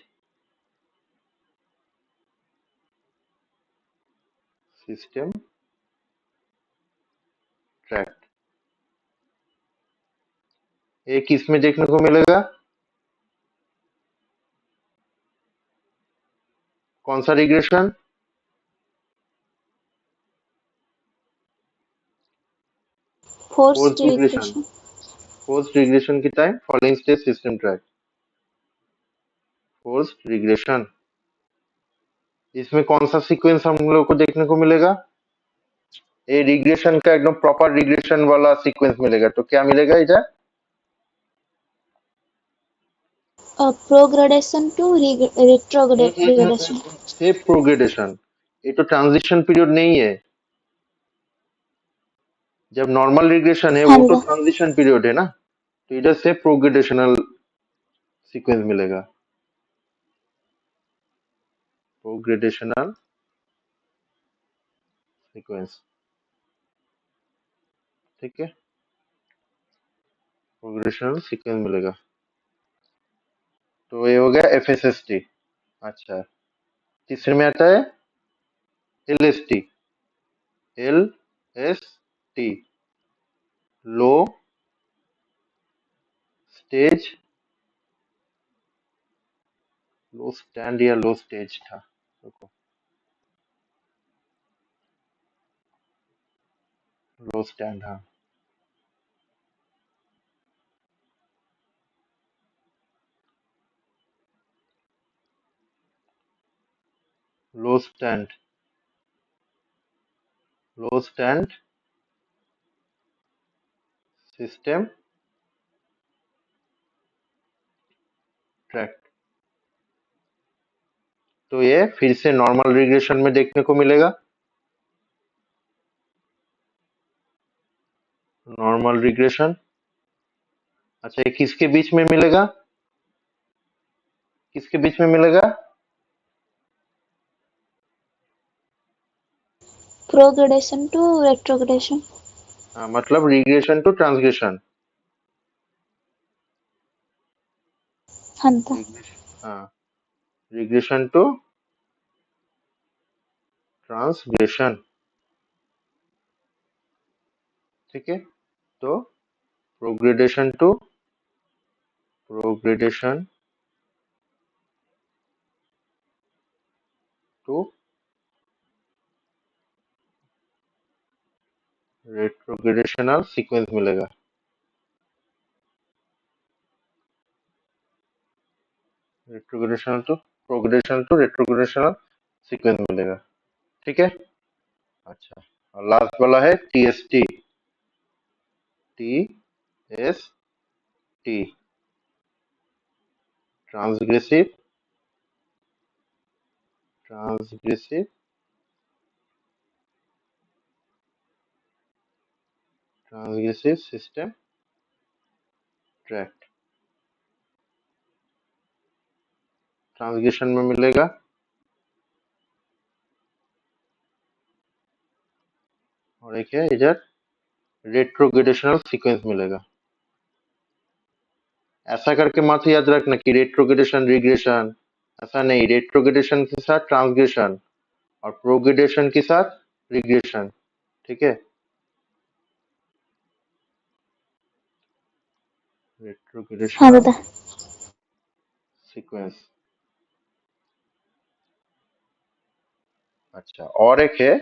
system tract, एक इसमें देखने को मिलेगा। कौन सा regression? Forced fourth regression. Regression. Fourth regression की time following stage system tract, fourth regression. इसमें कौन सा सीक्वेंस हम लोग को देखने को मिलेगा? ये रिग्रेशन का एकदम प्रॉपर रिग्रेशन वाला सीक्वेंस मिलेगा। तो क्या मिलेगा इधर? प्रोग्रेडेशन टू रेट्रोग्रेडेशन। सेफ प्रोग्रेडेशन। ये तो ट्रांजिशन पीरियड नहीं है। जब नॉर्मल रिग्रेशन है हाँ वो तो दादा। ट्रांजिशन पीरियड है ना, तो इधर से प्रोग्रेडेशनल सीक्वेंस मिलेगा, प्रोग्रेडेशनल सीक्वेंस। ठीक है, प्रोग्रेशनल सीक्वेंस मिलेगा। तो ये हो गया एफएसएसटी। अच्छा, तीसरे में आता है एलएसटी। एलएसटी लो स्टेज, लो स्टैंड या लो स्टेज था, रुको, लो स्टैंड, हाँ, लो स्टैंड, लो स्टैंड सिस्टम ट्रैक। तो ये फिर से नॉर्मल रिग्रेशन में देखने को मिलेगा। Normal regression. अच्छा, ये किसके बीच में मिलेगा? किसके बीच में मिलेगा? प्रोग्रेडेशन टू रेट्रोग्रेडेशन। हाँ, मतलब रिग्रेशन टू ट्रांसग्रेशन। हाँ दादा। हाँ, रिग्रेशन टू ट्रांसग्रेशन। ठीक है, तो प्रोग्रेडेशन टू प्रोग्रेडेशन टू रेट्रोग्रेडेशनल सीक्वेंस मिलेगा। रेट्रोग्रेशनल टू प्रोग्रेडेशन टू रेट्रोग्रेशनल सीक्वेंस मिलेगा। ठीक है। अच्छा, और लास्ट वाला है TST. TST ट्रांसग्रेसिव, ट्रांसग्रेसिव ट्रांसग्रेसिव system tract. Transgression में मिलेगा। और एक है इधर रेट्रोग्रेडेशनल सीक्वेंस मिलेगा। ऐसा करके मत याद रखना कि रेट्रोग्रेडेशन रिग्रेशन, ऐसा नहीं। रेट्रोग्रेडेशन के साथ ट्रांसग्रेशन और प्रोग्रेडेशन के साथ रिग्रेशन। ठीक है, हाँ रेट्रोग्रेडेशनल दादा। सीक्वेंस। अच्छा, और एक है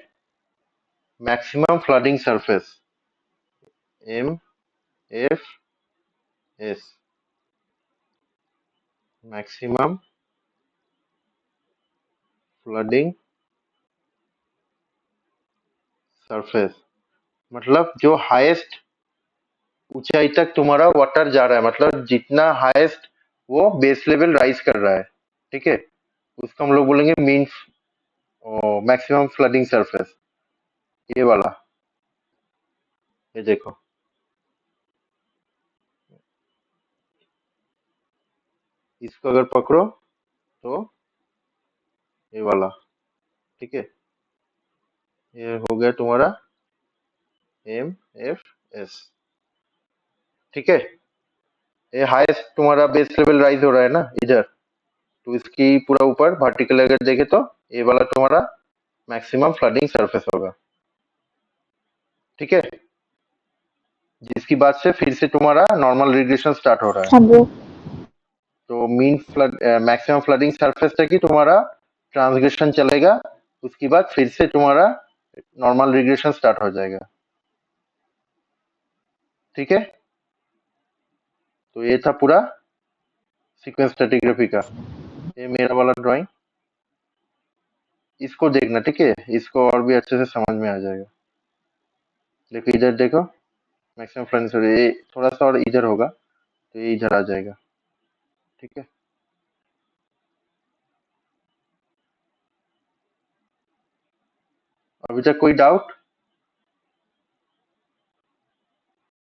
maximum flooding surface, M F S, maximum flooding surface. मतलब जो हाईएस्ट ऊंचाई तक तुम्हारा वाटर जा रहा है, मतलब जितना हाईएस्ट वो बेस लेवल राइज कर रहा है। ठीक है, उसको हम लोग बोलेंगे मीन मैक्सिमम फ्लडिंग सरफेस। ये वाला, ये देखो, इसको अगर पकड़ो तो ये वाला। ठीक है, ये हो गया तुम्हारा एम एफ एस। ठीक है, ये हाईएस्ट तुम्हारा बेस लेवल राइज हो रहा है ना इधर, तो इसकी पूरा ऊपर वर्टिकल अगर देखे तो ये वाला तुम्हारा मैक्सिमम फ्लडिंग सरफेस होगा, ठीक है। जिसकी बात से फिर से तुम्हारा नॉर्मल रिग्रेशन स्टार्ट हो रहा है। हाँ ब्रो। तो mean flood maximum flooding surface तक ही तुम्हारा ट्रांसग्रेशन चलेगा, उसके बाद फिर से तुम्हारा नॉर्मल रिग्रेशन स्टार्ट हो जाएगा, ठीक है। तो ये था पूरा सीक्वेंस स्ट्रैटिग्राफी का, ये मेरा वाला ड्राइंग, इसको देखना, ठीक है, इसको और भी अच्छे से समझ में आ जाएगा। देखो इधर देखो, मैक्सिमम फ्लडिंग, ये थोड़ा सा और इधर होगा तो ये इधर आ जाएगा, ठीक है। अभी तक कोई डाउट?